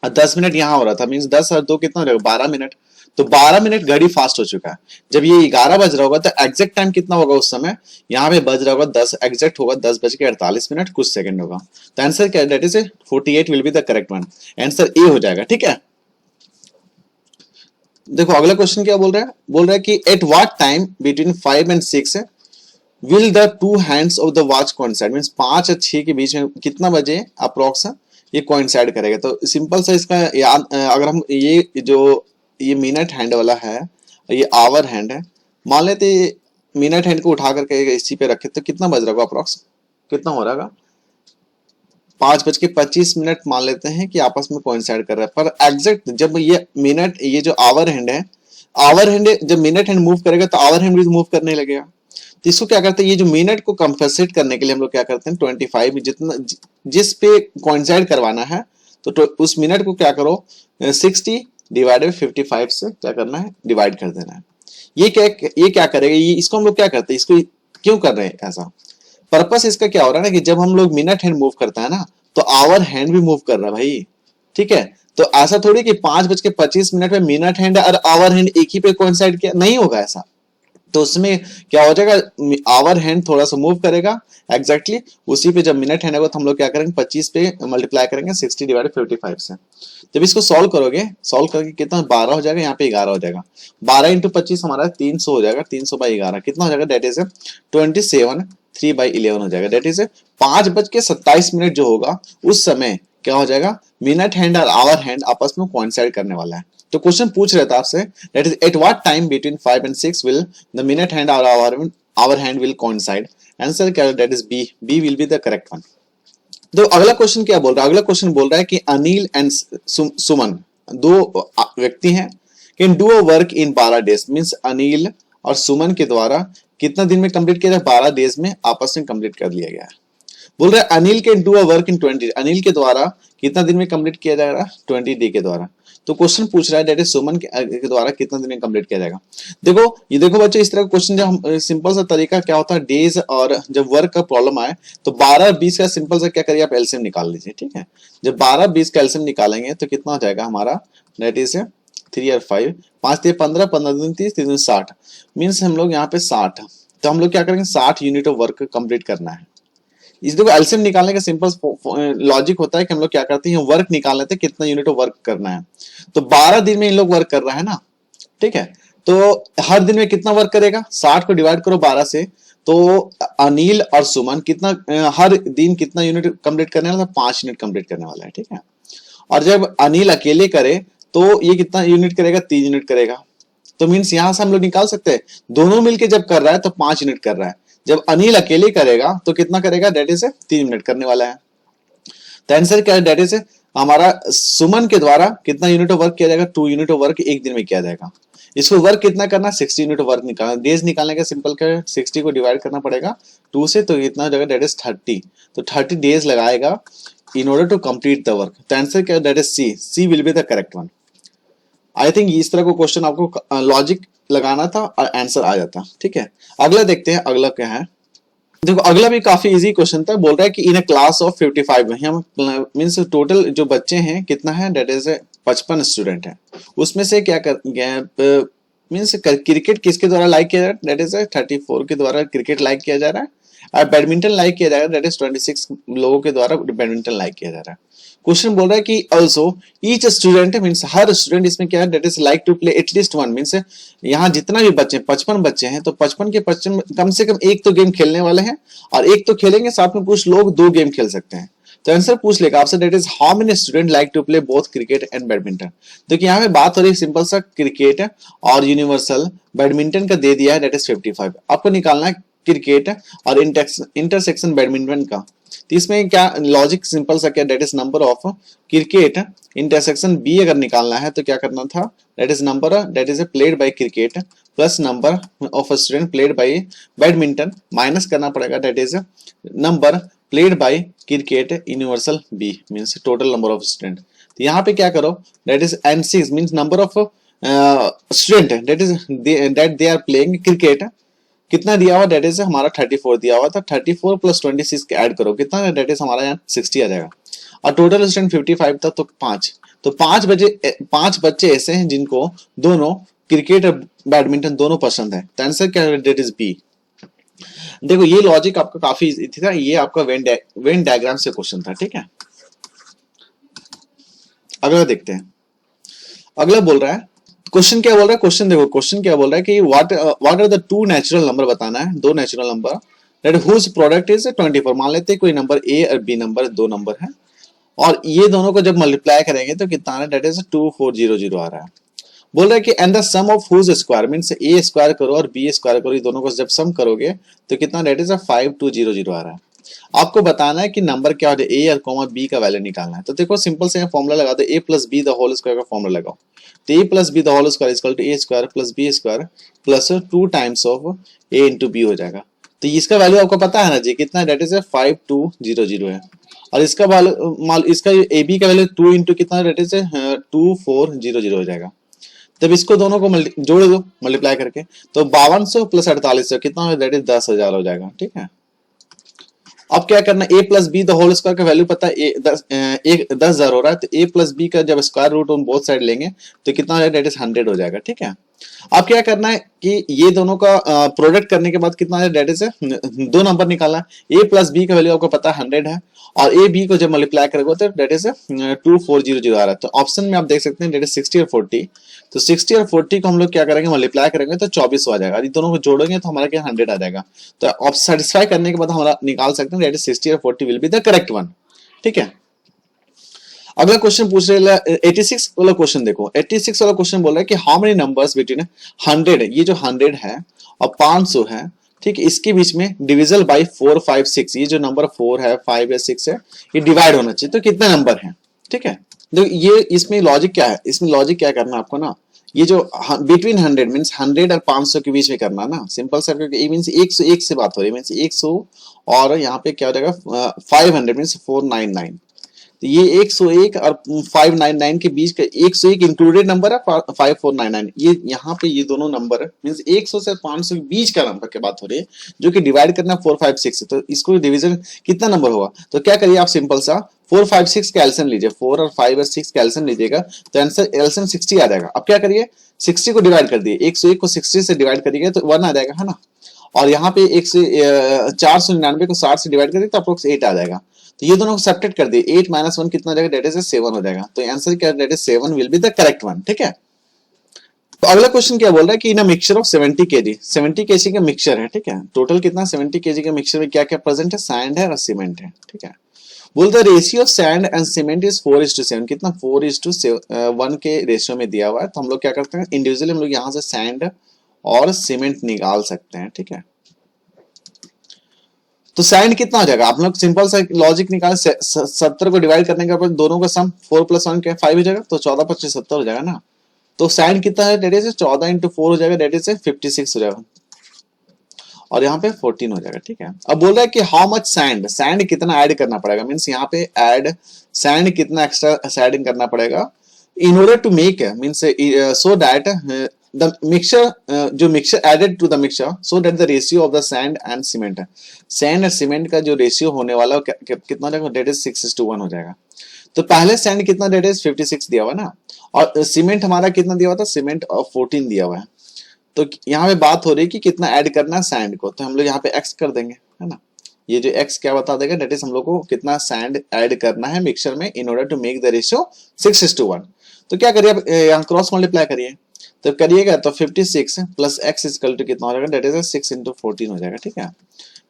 और 10 मिनट यहाँ हो रहा था, मीन्स 10 और 2 कितना हो जाएगा? 12 मिनट। तो 12 मिनट घड़ी फास्ट हो चुका है। जब ये 11 बज रहा होगा तो एग्जैक्ट टाइम कितना होगा उस समय? यहाँ पे बज रहा होगा 10, एग्जैक्ट होगा 10:48 कुछ सेकंड होगा। तो आंसर क्या है? That is 48 will be the correct one. Answer A हो जाएगा। ठीक है। देखो अगला क्वेश्चन क्या बोल रहा है? बोल रहा है कि eight what time between 5 and 6 will the 2 hands of the watch coincide. Means 5 और 6 के बीच में कितना बजे अप्रोक्स ये कोइंसाइड करेगा। तो सिंपल सा इसका याद, अगर हम ये जो ये मिनट हैंड वाला है, ये आवर हैंड है, मान लेते मिनट हैंड को उठा करके इसी पे रखे तो कितना बज रहा होगा अप्रोक्स? कितना हो रहा? 5:25 मान लेते हैं कि आपस में कोइंसाइड कर रहा है। पर एग्जैक्ट जब ये मिनट, ये जो आवर हैंड है, आवर हैंड जब मिनट हैंड मूव करेगा तो आवर हैंड भी मूव करने लगेगा। तो इसको क्या करते हैं? ये जो मिनट को कंपनसेट करने के लिए हम लोग क्या करते हैं? 25 जितना जिस पे कोइंसाइड करवाना है तो उस मिनट को क्या करो? 60 डिवाइडेड 55 से क्या करना है? डिवाइड कर देना है। ये क्या करेगा? ये इसको हम लोग क्या करते हैं? इसको क्यों कर रहे हैं ऐसा? पर्पस इसका क्या हो रहा है ना कि जब हम लोग मिनट हैंड मूव करता है ना तो आवर हैंड भी मूव कर रहा है भाई। ठीक है। तो ऐसा थोड़ी कि 5:25 में मिनट हैंड और आवर हैंड एक ही पे कोइंसाइड किया, नहीं होगा ऐसा। तो उसमें क्या हो जाएगा? आवर हैंड थोड़ा सा मूव करेगा एग्जैक्टली उसी पे। जब मिनट हैंड होगा तो हम लोग क्या करेंगे? 25 पे मल्टीप्लाई करेंगे 60 डिवाइडेड 55 से। जब इसको सॉल्व करोगे, सॉल्व करके कितना 12 हो जाएगा, यहाँ पे 11 हो जाएगा। 12 इंटू 25 हमारा 300 हो जाएगा। 300/11 कितना हो जाएगा? दैट इज 27 3/11 हो जाएगा। दैट इज 5:27 जो होगा उस समय क्या हो जाएगा? मिनट हैंड और आवर हैंड आपस में कोइंसाइड करने वाला है। तो क्वेश्चन पूछ रहा था आपसे that is at what time between 5 and 6 will the minute hand और hour hand will coincide. Answer क्या है? That is B, B will be the correct one. तो अगला क्वेश्चन क्या बोल रहा है? अगला क्वेश्चन बोल रहा है कि अनिल एंड सुमन दो व्यक्ति हैं, can do a work in 12 days। Means Anil और सुमन के द्वारा कितना दिन में कंप्लीट किया जाए? 12 days में आपस में कंप्लीट कर लिया गया है। बोल रहा है Anil can do a work in 20। Anil के द्वारा कितना दिन में कंप्लीट किया जाएगा? 20 day के द्वारा। तो क्वेश्चन पूछ रहा है दैट इज सुमन के द्वारा कितना दिन में कंप्लीट किया जाएगा। देखो ये देखो बच्चों, इस तरह का क्वेश्चन जब हम सिंपल सा तरीका क्या होता है डेज, और जब वर्क का प्रॉब्लम आए तो 12-20 का सिंपल सा क्या करिए आप एलसीएम निकाल लीजिए। ठीक है। जब 12-20 का एलसीएम निकालेंगे तो कितना हो जाएगा हमारा? दैट इज 3 और 5, 5 3 15, 15 दूनी 30, 3 दूनी 60, मीन्स हम लोग यहाँ पे 60। तो हम लोग क्या करेंगे, 60 यूनिट ऑफ वर्क कंप्लीट करना है। इस देखो एलसीएम निकालने का सिंपल लॉजिक होता है कि हम लोग क्या करते हैं, वर्क निकाल लेते हैं कितना यूनिट ऑफ वर्क करना है। तो 12 दिन में इन लोग वर्क कर रहा है ना, ठीक है। तो हर दिन में कितना वर्क करेगा, 60 को डिवाइड करो 12 से, तो अनिल और सुमन कितना हर दिन कितना यूनिट कंप्लीट करने वाला है, 5 यूनिट कंप्लीट करने वाला है, ठीक है। और जब अनिल अकेले करे तो ये कितना यूनिट करेगा, 3 यूनिट करेगा। तो मीन्स यहां से हम लोग निकाल सकते हैं, दोनों मिलके जब कर रहा है तो 5 यूनिट कर रहा है, जब अनिल अकेले करेगा तो कितना करेगा, डेट इज 3 मिनट करने वाला है। तो आंसर क्या है, डेट इज हमारा सुमन के द्वारा कितना यूनिट ऑफ वर्क किया जाएगा, 2 यूनिट ऑफ वर्क एक दिन में किया जाएगा। इसको वर्क कितना करना, 60 यूनिट ऑफ वर्क निकालना। डेज निकालने का सिंपल क्या है, 60 को डिवाइड करना पड़ेगा 2 से, तो कितना हो जाएगा, डेट इज 30। तो 30 डेज लगाएगा in order to complete the work. तो आंसर क्या है, that is C will be the correct one. I think इस तरह को क्वेश्चन आपको लॉजिक लगाना था और आंसर आ जाता, ठीक है। अगला देखते हैं, अगला क्या है। देखो अगला भी काफी इजी क्वेश्चन था, बोल रहा है कि इन अ क्लास ऑफ 55 हम मींस टोटल जो बच्चे हैं कितना है, डेट इज 55 स्टूडेंट है। उसमें से क्या कर मींस क्रिकेट किसके द्वारा लाइक किया जा रहा है, डेट इज 34 के द्वारा क्रिकेट लाइक किया जा रहा है, और बैडमिंटन लाइक किया जा रहा है, डेट इज 26 लोगों के द्वारा बैडमिंटन लाइक किया जा रहा है। क्वेश्चन बोल रहा है कि ऑल्सो ईच स्टूडेंट मींस हर स्टूडेंट इसमें क्या है, that is like to play at least one, means यहाँ जितना भी बच्चे 55 बच्चे हैं तो 55 के 55 कम से कम एक तो गेम खेलने वाले हैं, और एक तो खेलेंगे, साथ में कुछ लोग 2 गेम खेल सकते हैं। तो आंसर पूछ लेगा आपसे, that is how many student like to play both cricket and badminton. देखिए यहाँ पे बात हो रही है सिंपल सा क्रिकेट और यूनिवर्सल बैडमिंटन का दे दिया है, डेट इज 55। आपको निकालना है क्रिकेट और इंटरसेक्शन बैडमिंटन का। तो इसमें क्या लॉजिक सिंपल सा क्या, that is number of cricket intersection B अगर निकालना है तो क्या करना था, that is number, that is played by cricket plus number of student played by badminton minus करना पड़ेगा, that is number played by cricket universal B means total number of student. तो यहाँ पे क्या करो, that is N6 means number of student that is that they are playing cricket, कितना दिया हुआ, डेट इज हमारा 34 दिया हुआ था, 34 प्लस 26 के ऐड करो कितना, डेट इज हमारा यहाँ 60 आ जाएगा। और टोटल स्टूडेंट 55 था, तो 5, तो 5 बच्चे ऐसे हैं जिनको दोनों क्रिकेट और बैडमिंटन दोनों पसंद है। तो आंसर क्या है, डेट इज बी। देखो ये लॉजिक आपका काफी इजी था, ये आपका वेन डायग्राम से क्वेश्चन था, ठीक है। अगला देखते हैं, अगला बोल रहा है, क्वेश्चन क्या बोल रहा है, क्वेश्चन देखो क्वेश्चन क्या बोल रहा है कि what are the 2 natural number बताना है, 2 natural number that whose product is 24। मान लेते हैं कोई नंबर ए और बी नंबर 2 नंबर है, और ये दोनों को जब मल्टीप्लाई करेंगे तो कितना आ रहा है, दैट इज 2400 आ रहा है। बोल रहा है कि and the sum of whose square means A square करो और बी स्क्वायर करो, ये दोनों को जब सम करोगे तो कितना, दैट इज 5200 आ रहा है। आपको बताना है कि नंबर क्या होता है, ए और कॉमा बी का वैल्यू निकालना है। तो देखो सिंपल से फॉर्मूला लगा दो, A plus B the whole square का फॉर्मूला लगाओ। तो A plus B the whole square is equal to A square plus B square plus 2 times of A into B हो जाएगा। तो इसका वैल्यू आपको पता है ना जी, कितना, डेट इज 5200 है, और इसका वैल्यू इसका ए बी का वैल्यू 2 इंटू कितना, डेट इज 2400 हो जाएगा। तब इसको दोनों को जोड़ दो मल्टीप्लाई करके, तो 5200 प्लस 4800 कितना हो, दैट इज 10,000 हो जाएगा, ठीक है। अब क्या करना, A plus B the whole square का वैल्यू पता है, 10,000 हो रहा है, तो ए प्लस बी का जब square root on both side लेंगे तो कितना हो जाएगा, दैट इज 100 हो जाएगा, ठीक है। अब क्या करना है कि ये दोनों का प्रोडक्ट करने के बाद कितना है, दैट इज 2 नंबर निकालना है। ए प्लस बी का वैल्यू आपको पता है 100 है, और ए बी को जब मल्टीप्लाई करोगे तो दैट इज 2400 आ रहा है। तो ऑप्शन में आप देख सकते हैं, दैट इज 60 और 40। तो 60 और 40 को हम लोग क्या करेंगे, मल्टीप्लाई करेंगे तो 2400 आ जाएगा। ये दोनों को जोड़ेंगे तो हमारा क्या 100 आ जाएगा। तो आप सेटिस्फाई करने के बाद हमारा निकाल सकते हैं, दैट इज 60 और 40 will be the correct one, ठीक है। अगला क्वेश्चन पूछ रहे हैं 86 वाला क्वेश्चन देखो, 86 वाला क्वेश्चन बोल रहा है कि हाउ मेनी नंबर्स बिटवीन 100, ये जो 100 है और 500 है, ठीक है, इसके बीच में डिविजल बाय 4, 5, 6, ये जो नंबर 4 है, 5 या 6 है, ये डिवाइड होना चाहिए, तो कितने नंबर हैं, ठीक है। देखो ये इसमें लॉजिक क्या है, इसमें लॉजिक क्या करना आपको ना, ये जो बिटवीन 100 मींस 100 और 500 के बीच में करना ना, सिंपल सा, क्योंकि ये मींस 101 से बात हो रही है, मींस 100 और यहाँ पे क्या हो जाएगा 500 मींस 499, तो ये 101 और 599 के बीच का 101 इंक्लूडेड नंबर है, 5499 ये यहाँ पे ये दोनों नंबर है, मींस 100 से 500 के बीच का नंबर की बात हो रही है, जो कि डिवाइड करना 456 है। तो इसको डिवीजन कितना नंबर होगा, तो क्या करिए आप सिंपल सा 4 5 6 का एलसीएम लीजिए, 4 और 5 और 6 का एलसीएम लीजिएगा तो आंसर एलसीएम 60 आ जाएगा। अब क्या करिए 60 को डिवाइड कर दिए, 101 को 60 से डिवाइड करिएगा तो 1 आ जाएगा, है ना। और यहाँ पे 499 को 60 से डिवाइड करिए तो अप्रोक्स 8 आ जाएगा। तो ये दोनों को सब्ट्रैक्ट कर दिए, 8 - 1 कितना हो जाएगा, दैट इज 7 हो जाएगा। तो आंसर क्या, that is 7 will be the correct one, ठीक है। तो अगला क्वेश्चन क्या बोल रहा है कि in a mixture of 70 KG, 70 KG का मिक्सचर है, ठीक है। टोटल कितना 70 केजी का मिक्सचर में क्या क्या प्रेजेंट है, सैंड है और सीमेंट है, ठीक है। बोलते ratio of sand and cement is 4:7, कितना 4:1 के रेशियो में दिया हुआ है। तो हम लोग क्या करते हैं, इंडिविजुअली हम लोग यहाँ से सैंड और सीमेंट निकाल सकते हैं, ठीक है। तो सैंड कितना हो जाएगा, आप लोग सिंपल सा लॉजिक निकाल, 70 को डिवाइड करने के बाद दोनों का सम 4 + 1 क्या 5 हो जाएगा, तो 14 × 25 70 हो जाएगा ना। तो सैंड कितना है, डेट इज 14 × 4 हो जाएगा, डेट इज 56 हो जाएगा, और यहाँ पे 14 हो जाएगा, ठीक है। अब बोल रहा है कि हाउ मच सैंड, सैंड कितना ऐड करना पड़ेगा, मीन्स यहाँ पे ऐड सैंड कितना एक्स्ट्रा ऐड करना पड़ेगा in order to make, means so that the mixture, जो mixture added to the mixture so that the ratio of the sand and cement, sand और सीमेंट का जो रेशियो होने वाला कितना हो जाएगा, डेट इज 6:1 हो जाएगा। तो पहले सैंड कितना, डेट इज 56 दिया हुआ ना, और सीमेंट हमारा कितना दिया हुआ था, सीमेंट 14 दिया हुआ है। तो यहाँ पे बात हो रही है कि कितना ऐड करना है सैंड को, तो हम लोग यहाँ पे एक्स कर देंगे, है ना। ये जो एक्स क्या बता देगा, डेट इज हम लोग को कितना सैंड ऐड करना है मिक्सचर में in order to make the ratio 6:1। तो क्या करिए, यहाँ क्रॉस मल्टीप्लाई करिए, तो करिएगा तो 56 प्लस एक्स इक्वल टू कितना हो जाएगा, डेट इज 6 × 14 हो जाएगा, ठीक है।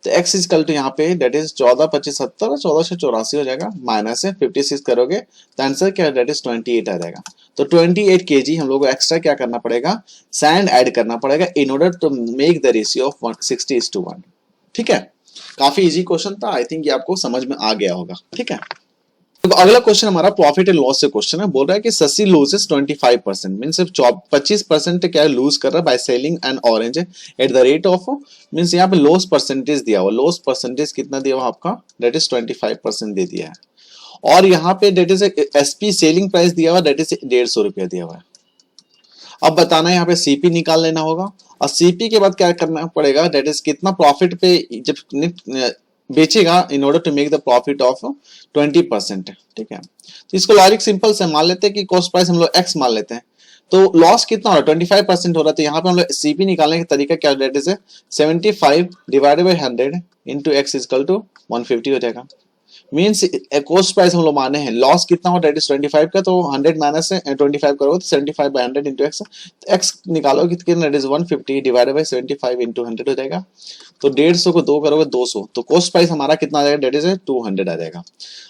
तो x इक्वल टू यहाँ पे डेट इज 14 × 25 70 और 14 से 84 हो जाएगा, माइनस से 56 करोगे तो आंसर क्या, डेट इज 28 आ जाएगा। तो 28 केजी हम लोग को एक्स्ट्रा क्या करना पड़ेगा, सैंड ऐड करना पड़ेगा in order to make the ratio of 60:1, ठीक है। काफी इजी क्वेश्चन था, आई थिंक ये आपको समझ में आ गया होगा, ठीक है। तो अगला क्वेश्चन हमारा प्रॉफिट एंड लॉस से क्वेश्चन है। बोल रहा है कि शशि लूजेस 25%, मीन सिर्फ 25% क्या लूज कर रहा है by selling N orange at the rate of, means यहाँ पे लॉस परसेंटेज दिया हुआ, लॉस परसेंटेज कितना दिया हुआ आपका, डेट इज 25% दे दिया है। और यहाँ पे that is SP selling price दिया हुआ, डेट इज 150 रुपया दिया हुआ है। अब बताना है यहाँ पे सीपी निकाल लेना होगा, और सीपी के बाद क्या करना पड़ेगा, डेट इज कितना प्रॉफिट पे जब बेचेगा in order to make the profit of 20%, ठीक है। तो इसको लॉजिक सिंपल से मान लेते हैं कि कॉस्ट प्राइस हम लोग एक्स मान लेते हैं, तो लॉस कितना हो रहा है 25% हो रहा है। तो यहाँ पे हम लोग सीपी निकालने का तरीका क्या, that is 75 divided by 100 into X equal to 150 हो जाएगा। मीन्स कॉस्ट प्राइस हम लोग माने हैं, लॉस कितना हो, डेट इज 25 का, तो 100 माइनस से 25 करोगे तो 75/100 इंटू एक्स, एक्स निकालोगे कितना, that is 150 divided by 75 into 100 हो जाएगा। तो 150 को 2 करोगे 200, तो कॉस्ट प्राइस हमारा कितना आ जाएगा, डेट इज 200 आ जाएगा।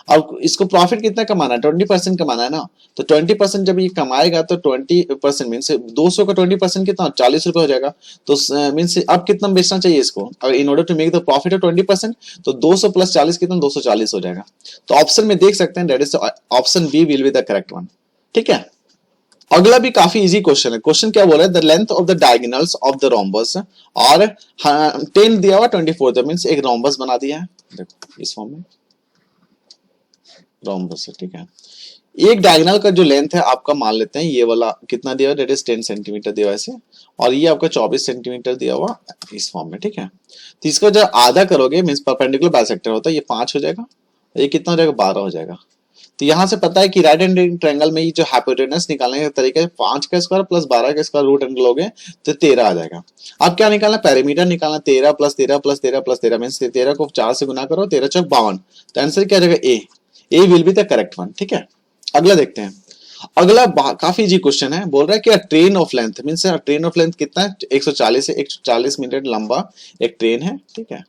अब इसको प्रॉफिट कितना कमाना है, 20% कमाना है ना। तो 20% जब ये कमाएगा तो 20% मीन्स 200 का 20% कितना 40 रुपए हो जाएगा। तो मीन्स अब कितना बेचना चाहिए इसको, in order to make the profit of 20%, तो 200 + 40 कितना 240 हो जाएगा। तो ऑप्शन में देख सकते हैं, that is option B will be the correct one, ठीक है। अगला भी काफी इजी क्वेश्चन है। क्वेश्चन क्या बोल रहा है, the length of the diagonals of the rhombus और 10 दिया हुआ 24, मीन्स एक रोम्बस बना दिया है, देखो इस फॉर्म में रोम्बस है, ठीक है। एक डायगोनल का जो लेंथ है आपका मान लेते हैं ये वाला कितना दिया हुआ, डेट इज 10 सेंटीमीटर दिया हुआ ऐसे, और ये आपका 24 सेंटीमीटर दिया हुआ इस फॉर्म में, ठीक है। तो इसको जब आधा करोगे मीन्स परपेंडिकुलर बाइसेक्टर होता है, ये 5 हो जाएगा, ये कितना हो जाएगा 12 हो जाएगा। तो यहां से पता है कि राइट हैंड ट्रायंगल में ये जो हाइपोटेनस निकालने का तरीका है 5 का स्क्वायर प्लस 12 का स्क्वायर रूट एंगल लोगे तो 13 आ जाएगा। अब क्या निकालना, पेरीमीटर निकालना, 13 + 13 + 13 + 13 मींस 13 को 4 से गुना करो, 13 × 52, तो आंसर क्या आ जाएगा A will be the correct one, ठीक है। अगला देखते हैं। अगला काफी इजी क्वेश्चन है, बोल रहा है कि train of length means train of length कितना है 140 से 140 मीटर लंबा एक ट्रेन है, ठीक है।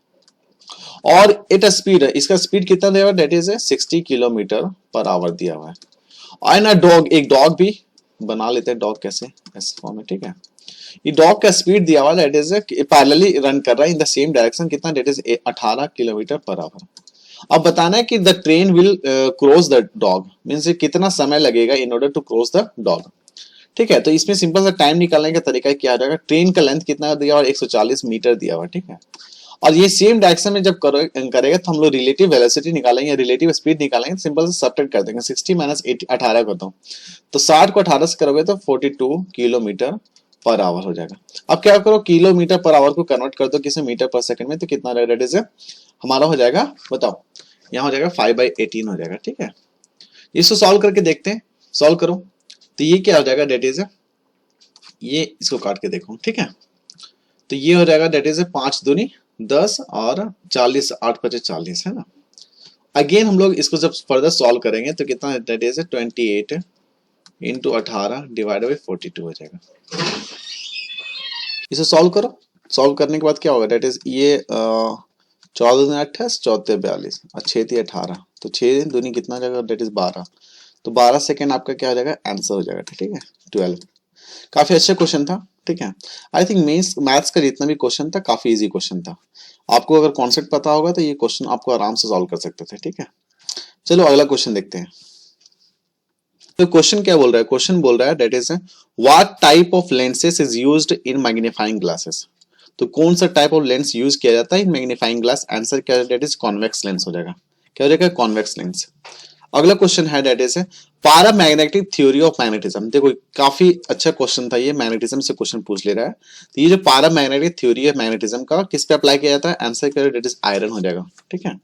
और इट स्पीड है, इसका स्पीड कितना दिया हुआ है, डेट इज 60 km/h दिया हुआ है। और ना डॉग, एक डॉग भी बना लेते हैं, डॉग कैसे ऐसे फॉर्म में, ठीक है। ये डॉग का स्पीड दिया हुआ है, डेट इज पैरेलली रन कर रहा है इन द सेम डायरेक्शन, कितना, डेट इज 18 km/h। अब बताना है कि the train will cross the dog means कितना समय लगेगा in order to cross the dog, ठीक है। तो इसमें सिंपल सा टाइम निकालने का तरीका क्या आ जाएगा, ट्रेन का लेंथ कितना दिया हुआ 140 मीटर दिया हुआ, ठीक है। और ये सेम डायरेक्शन में जब करेगा तो हम लोग रिलेटिव वेलोसिटी निकालेंगे, रिलेटिव स्पीड निकालेंगे, सिंपल से सब्ट्रैक्ट कर देंगे। 60 माइनस 18 करता हूँ तो 60 को 18 से करोगे तो 42 किलोमीटर पर आवर हो जाएगा। अब क्या करो, किलोमीटर पर आवर को कन्वर्ट कर दो किसी मीटर पर सेकंड में, तो कितना रहेगा, डेट इज हमारा हो जाएगा, बताओ, यहाँ हो जाएगा 5/18 हो जाएगा। ठीक है, इसको सॉल्व करके देखते हैं, सॉल्व करो तो ये क्या हो जाएगा, डेट इज ये इसको काट के देखो। ठीक है, तो ये हो जाएगा डेट इज 5 दूनी 10 और 40, 8 5 40 है ना। अगेन हम लोग इसको जब फर्दर सॉल्व करेंगे तो कितना, that is 28 into 18 divide by 42 हो जाएगा। इसे सॉल्व करो, सॉल्व करने के बाद क्या होगा, डेट इज ये 14 28 14 42 और 6 थी 18, तो 6 दूनी कितना जाएगा, डेट इज 12, तो 12 सेकेंड आपका क्या हो जाएगा, आंसर हो जाएगा। ठीक है, 12। काफी अच्छा क्वेश्चन था। ठीक है, आई थिंक मेंस मैथ्स का जितना भी क्वेश्चन था काफी इजी क्वेश्चन था। आपको अगर कॉन्सेप्ट पता होगा तो ये क्वेश्चन आपको आराम से सॉल्व कर सकते थे। ठीक है, चलो अगला क्वेश्चन देखते हैं। तो क्वेश्चन क्या बोल रहा है, क्वेश्चन बोल रहा है that is what type of lenses is used in magnifying glasses. तो कौन सा टाइप ऑफ लेंस यूज किया जाता है इन मैग्नीफाइंग ग्लास, आंसर क्या है, डेट इज कॉन्वेक्स लेंस हो जाएगा। क्या हो जाएगा, कॉन्वेक्स लेंस। अगला क्वेश्चन है that is paramagnetic theory of magnetism. देखो काफी अच्छा क्वेश्चन था ये, मैग्नेटिज्म से क्वेश्चन पूछ ले रहा है। तो ये जो पैरामैग्नेटिक थ्योरी है मैग्नेटिज्म का किस पे अप्लाई किया जाता है, आंसर क्या है, डेट इज आयरन हो जाएगा। ठीक है,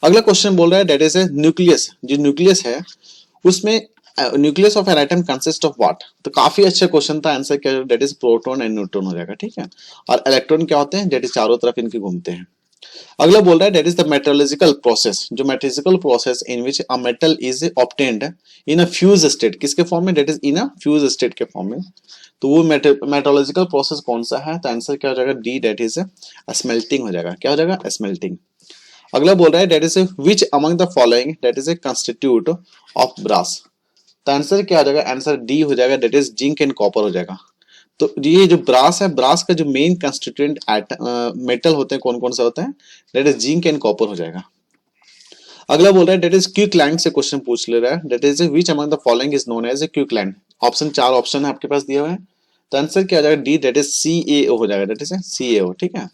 अगला क्वेश्चन बोल रहा है डेट इज न्यूक्लियस। जो न्यूक्लियस है उसमें nucleus of an atom consist of what. तो काफी अच्छा क्वेश्चन था, आंसर क्या है, that is proton and neutron हो जाएगा। ठीक है, और इलेक्ट्रॉन क्या होते हैं, डेट इज चारों तरफ इनके घूमते हैं। अगला बोल रहा है that is the metallurgical process, जो metallurgical process in which a metal is obtained in a fuse state, किसके फॉर्म में, that is in a fuse state के फॉर्म में। तो वो मेटलर्जिकल प्रोसेस कौन सा है, तो आंसर क्या हो जाएगा, डी, डेट इज स्मेल्टिंग हो जाएगा। क्या हो जाएगा, स्मेल्टिंग। अगला बोल रहा है that is which among the following that is a constitute of brass. तो आंसर क्या हो जाएगा, आंसर डी हो जाएगा, that is zinc and copper हो जाएगा। तो ये जो ब्रास है, ब्रास का जो मेन कंस्टिट्यूएंट मेटल होते हैं कौन कौन से होते हैं, that is zinc and copper हो जाएगा। अगला बोल रहा है डेट इज क्विकलैंड से क्वेश्चन पूछ ले रहा है, that is which among the following is known as a quicklime. Option 4 option है आपके पास दिए हुए हैं, तो आंसर क्या हो जाएगा, डी, डेट इज CaO हो जाएगा, डेट इज CaO। ठीक है,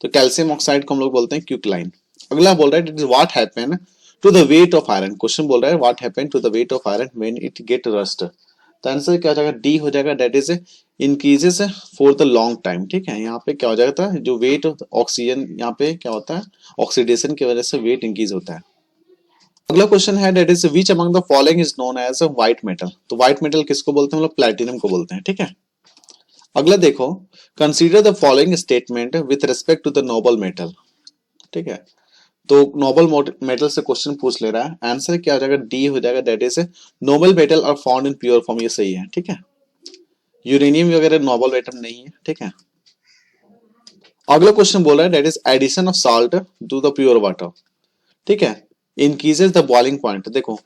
तो कैल्शियम ऑक्साइड को हम लोग बोलते हैं क्विकलाइन। अगला बोल रहा है that is what happen to the weight of iron. Question बोल रहा है what happen to the weight of iron when it get rust. तो आंसर क्या हो जाएगा, डी हो जाएगा, that is increases for the long time. ठीक है, यहाँ पे क्या हो जाता है, जो वेट ऑक्सीजन यहाँ पे क्या होता है, ऑक्सीडेशन की वजह से वेट इंक्रीज होता है। अगला क्वेश्चन है that is which among the following is known as a white metal. तो व्हाइट मेटल किसको बोलते हैं हम लोग, प्लैटिनम को बोलते हैं। ठीक है, अगला देखो, consider the following statement with respect to the noble metal. ठीक है, तो नोबल मेटल से क्वेश्चन पूछ ले रहा है, आंसर क्या हो जाएगा, डी हो जाएगा, that is noble metal are found in pure form. ये सही है। ठीक है, यूरेनियम वगैरह नोबल मेटल नहीं है। ठीक है, अगला क्वेश्चन बोल रहा है that is addition of salt to the pure water. ठीक है, इंक्रीजेस द बॉइलिंग पॉइंट। देखो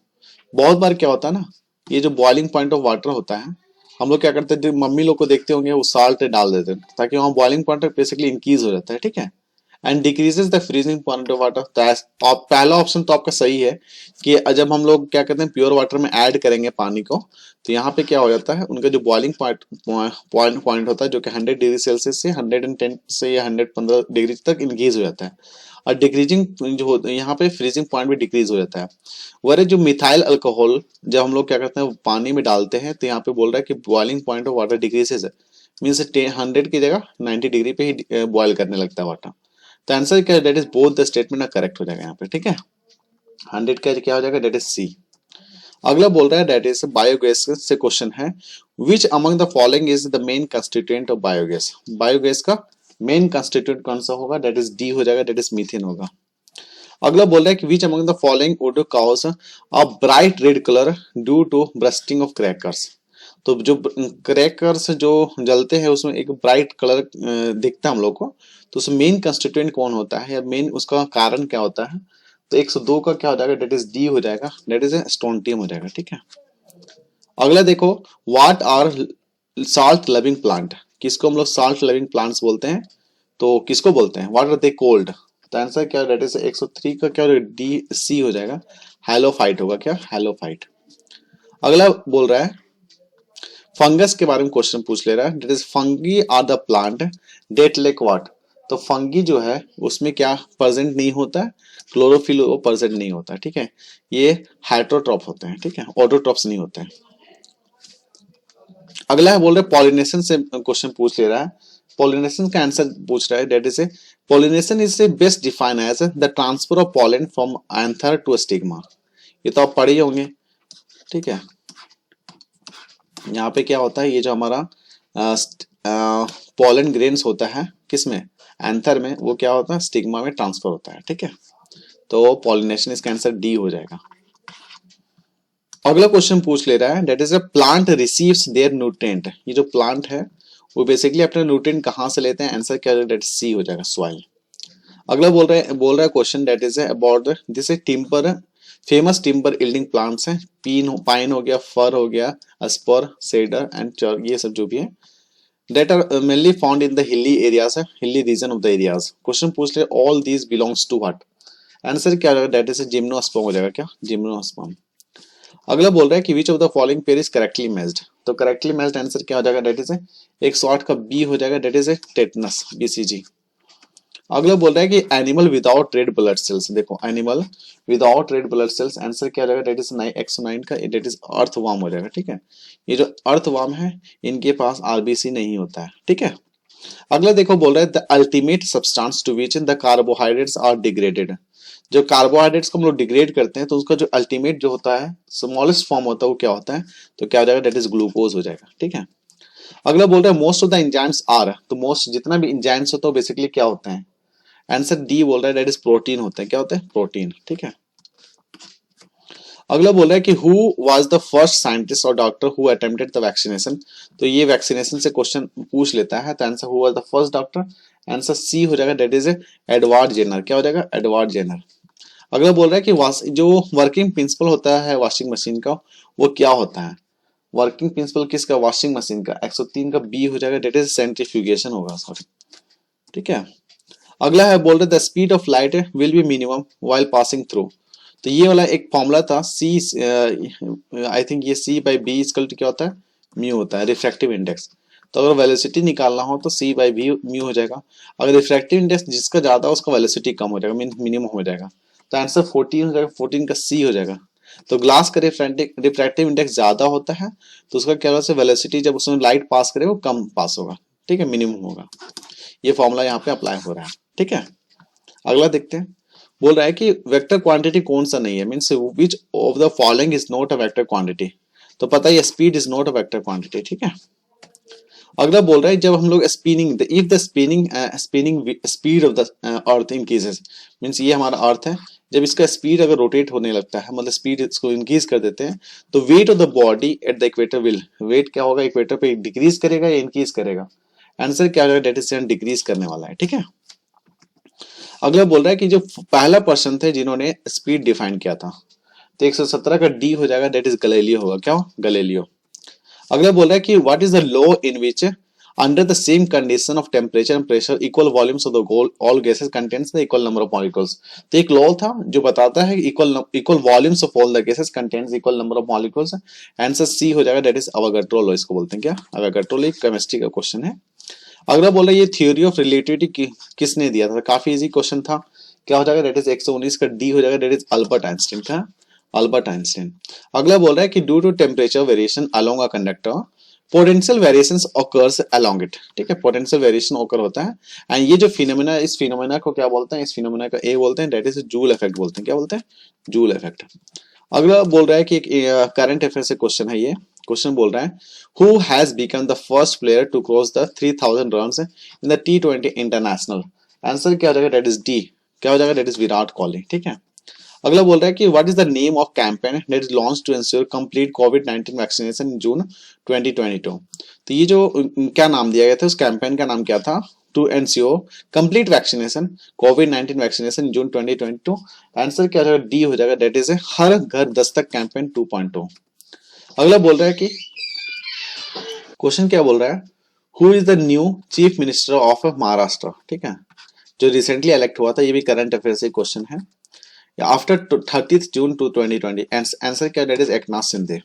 बहुत बार क्या होता है ना, ये जो बॉइलिंग पॉइंट ऑफ वाटर होता है, हम लोग क्या करते हैं, मम्मी लोग को देखते होंगे वो साल्ट डाल देते हैं ताकि वहां बॉइलिंग पॉइंट बेसिकली इंक्रीज हो जाता है। ठीक है, and decreases the freezing point of water. तो पहला ऑप्शन तो आपका सही है कि जब हम लोग क्या करते हैं प्योर वाटर में ऐड करेंगे पानी को, तो यहाँ पे क्या हो जाता है, उनका जो बॉइलिंग पॉइंट होता है जो कि 100 डिग्री सेल्सियस से 110 से या 115 डिग्री तक इंक्रीज हो जाता है, और डिक्रीजिंग जो होता है यहाँ पे फ्रीजिंग पॉइंट भी डिक्रीज हो जाता है। वह जो मिथाइल अल्कोहल जब हम लोग क्या करते हैं पानी में डालते हैं, तो यहाँ पे बोल रहा है कि boiling point of water decreases है, मीन्स 100 की जगह 90 डिग्री पे ही बॉयल करने लगता है वाटर। तो आंसर क्या है, that is both the statement correct हो जाएगा यहाँ पे। ठीक है, 100 का क्या हो जाएगा, डेट इज सी। अगला बोल रहा है डेट इज बायोगैस से क्वेश्चन है, विच among the following is the main constituent of biogas. Biogas का मेन कंस्टिट्यूएंट कौन सा होगा, डेट इज डी हो जाएगा, डेट इज मीथेन होगा। अगला बोल रहा है कि which among the following would cause a bright red colour due to bursting of crackers. तो जो क्रैकर्स जो जलते हैं उसमें एक ब्राइट कलर दिखता है हम लोग को, तो उसमें मेन कंस्टिट्यूएंट कौन होता है या मेन उसका कारण क्या होता है, तो 102 का क्या हो जाएगा, डेट इज डी हो जाएगा, डेट इज स्टोनटियम हो जाएगा। ठीक है, अगला देखो, what are salt loving plant. किसको हम लोग साल्ट लविंग प्लांट्स बोलते हैं, तो किसको बोलते हैं, व्हाट आर दे कोल्ड। तो आंसर क्या, डेट इज 103 का क्या डी सी हो जाएगा, हेलोफाइट होगा। क्या, हेलोफाइट। अगला बोल रहा है फंगस के बारे में क्वेश्चन पूछ ले रहा है, that is fungi are the plant that like what. तो फंगी जो है उसमें क्या प्रेजेंट नहीं होता है, क्लोरोफिल वो प्रेजेंट नहीं होता है, ठीक है। ये हेटरोट्रॉप होते हैं, ठीक है, ऑटोट्रॉप्स नहीं होते हैं। अगला है बोल रहे पॉलिनेशन से क्वेश्चन पूछ ले रहा है। पॉलिनेशन का आंसर पूछ रहा है, that is a pollination is a best define as the transfer of pollen from anther to stigma. ये तो आप पढ़े ही होंगे, ठीक है। यहाँ पे क्या होता है, ये जो हमारा पॉलन ग्रेन्स होता है किसमें, एंथर में, वो क्या होता है स्टिग्मा में ट्रांसफर होता है, ठीक है। तो पॉलिनेशन इसका आंसर डी हो जाएगा। अगला क्वेश्चन पूछ ले रहा है, that is a plant receives their nutrient. ये जो प्लांट है वो बेसिकली अपने न्यूट्रिएंट कहाँ से लेते हैं, आंसर क्या, दैट सी हो जाएगा, सॉइल। अगला बोल रहा है question, that is about this timber, famous timber yielding plants हैं, पाइन हो गया, फर हो गया, अस्पर, सेडर एंड चर, ये सब जो भी है, that are mainly found in the hilly areas, hilly region of the areas। Question पूछ ले all these belongs to what, answer क्या होगा, that is a gymnosperm हो जाएगा, क्या जिम्नोस्पर्म। अगला बोल रहा है कि which of the following pair is correctly matched। तो correctly matched आंसर क्या हो जाएगा, that is 108 का बी हो जाएगा, that is टेटनस, बीसीजी। अगला बोल रहा है कि animal without red blood cells, देखो animal without red blood cells, answer क्या हो जाएगा, डेट इज 109 का, डेट इज अर्थवर्म हो जाएगा, ठीक है। ये जो अर्थवर्म है इनके पास आरबीसी नहीं होता है, ठीक है। अगला देखो बोल रहा है the ultimate substance to which the carbohydrates are degraded. जो कार्बोहाइड्रेट्स को हम लोग डिग्रेड करते हैं तो उसका जो अल्टीमेट जो होता है, स्मॉलेस्ट फॉर्म होता है, वो क्या होता है, तो क्या हो जाएगा, डेट इज ग्लूकोज हो जाएगा, ठीक है। अगला बोल रहा है most of the enzymes are, तो मोस्ट जितना भी एंजाइम्स होता है बेसिकली क्या होते हैं, आंसर डी बोल रहा है, दैट इज प्रोटीन होते हैं, क्या होते हैं, प्रोटीन, ठीक है। अगला बोल रहा है कि who was the first scientist और doctor who attempted the vaccination. तो ये वैक्सीनेशन से क्वेश्चन पूछ लेता है, तो answer who was the first doctor, answer C हो जाएगा, दैट इज एडवर्ड जेनर, क्या हो जाएगा, एडवर्ड जेनर। अगला बोल रहा है कि जो वर्किंग प्रिंसिपल होता है वॉशिंग मशीन का, वो क्या होता है, वर्किंग प्रिंसिपल किसका, वॉशिंग मशीन का, 103 का बी हो जाएगा, दैट इज सेंट्रीफ्यूगेशन होगा, सॉरी, ठीक है। अगला है बोल रहे the speed of light will be minimum while passing through. तो ये वाला एक फॉर्मूला था, सी आई थिंक ये सी बाई बी इक्वल टू क्या होता है, म्यू होता है, रिफ्रैक्टिव इंडेक्स। तो अगर वेलोसिटी निकालना हो तो सी बाई बी म्यू हो जाएगा। अगर रिफ्रैक्टिव इंडेक्स जिसका ज्यादा उसका वेलोसिटी कम हो जाएगा, मीन मिनिमम हो जाएगा। तो आंसर 14 हो जाएगा, 14 का सी हो जाएगा। तो ग्लास का रिफ्रैक्टिव इंडेक्स ज्यादा होता है तो उसका क्या होगा, वेलोसिटी जब उसमें लाइट पास करे वो कम पास होगा, ठीक है, मिनिमम होगा। ये फॉर्मूला यहाँ पे अप्लाई हो रहा है, ठीक है। अगला देखते हैं, बोल रहा है कि वेक्टर क्वांटिटी कौन सा नहीं है, means which of the following is not a vector quantity. तो पता है speed is not a vector quantity, ठीक है। अगला बोल रहा है जब हम लोग spinning, if the spinning speed of the earth increases, means ये हमारा अर्थ है, जब इसका स्पीड अगर रोटेट होने लगता है, मतलब स्पीड इसको इंक्रीज कर देते हैं, तो weight of the body at the equator will, weight क्या होगा इक्वेटर पे, डिक्रीज करेगा या इंक्रीज करेगा, आंसर क्या होगा, डेट इज डिक्रीज करने वाला है, ठीक है। अगला बोल रहा है कि जो पहला पर्सन थे जिन्होंने स्पीड डिफाइन किया था, तो 117 का डी हो जाएगा, डेट इज गैलीलियो होगा, क्या गैलीलियो। अगला बोल रहा है कि what is the law in which under the same condition of temperature and pressure equal volumes of the all gases contains the equal number of molecules. तो एक लॉ था जो बताता है equal volumes of all the gases contains equal number of molecules. Answer C हो जाएगा, that is Avogadro law, इसको बोलते हैं क्या, अवोगाड्रो लॉ, केमिस्ट्री का क्वेश्चन है। अगला बोल रहा है ये थ्योरी ऑफ रिलेटिविटी किसने दिया था, काफी इजी क्वेश्चन था, क्या हो जाएगा, डेट इज 119 का डी हो जाएगा, डेट इज अल्बर्ट आइंस्टीन का, अल्बर्ट आइंस्टीन। अगला बोल रहा है कि due to temperature variation along a conductor potential variations occurs along it, ठीक है, पोटेंशियल वेरिएशन ऑकर होता है। एंड ये जो फिनोमेना, इस फिनोमेना को क्या बोलते हैं, इस फिनोमेना का ए बोलते हैं, डेट इज जूल इफेक्ट बोलते हैं, क्या बोलते हैं, जूल इफेक्ट। अगला बोल रहा है कि एक करंट अफेयर से क्वेश्चन है, ये क्वेश्चन बोल रहा है who has become the first player to cross the 3000 runs in the T20 international. Answer क्या हो जाएगा, डेट इज डी, क्या हो जाएगा, डेट इज विराट कोहली, ठीक है। अगला बोल रहा है कि what is the name of campaign that is launch to ensure complete कोविड-19 वैक्सीनेशन इन जून 2022। तो ये जो क्या नाम दिया गया था, उस कैंपेन का नाम क्या था, टू एंश्योर कंप्लीट वैक्सीनेशन कोविड-19 वैक्सीनेशन जून 2022। आंसर क्या हो जाएगा, डी हो जाएगा, दैट इज हर घर दस्तक कैंपेन 2.0। अगला बोल रहा है कि क्वेश्चन क्या बोल रहा है, who is the new chief minister of Maharashtra, ठीक है, जो रिसेंटली इलेक्ट हुआ था, ये भी करंट अफेयर से क्वेश्चन है। आफ्टर 30 जून 2020, आंसर क्या, डेट इज एकनाथ शिंदे।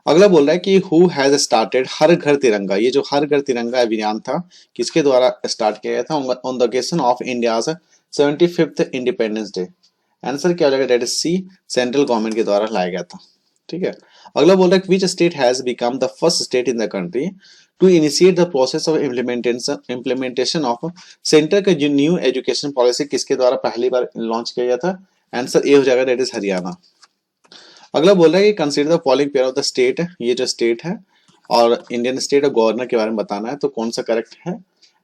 अगला बोल रहा है कि हु हैज स्टार्टेड हर घर तिरंगा, ये जो हर घर तिरंगा अभियान था किसके द्वारा स्टार्ट किया गया था on the occasion of India's 75th independence day. आंसर क्या हो जाएगा, that is C, central government के द्वारा लाया गया था। ठीक है। अगला बोल रहा है which state has become the first state in the country to initiate the process of implementation of centre का जो न्यू एजुकेशन पॉलिसी किसके द्वारा पहली बार लॉन्च किया गया था। आंसर ए हो जाएगा, डेट इज हरियाणा। अगला बोल रहा है कि consider the following pair of the state, ये जो स्टेट है और इंडियन स्टेट और गवर्नर के बारे में बताना है, तो कौन सा करेक्ट है।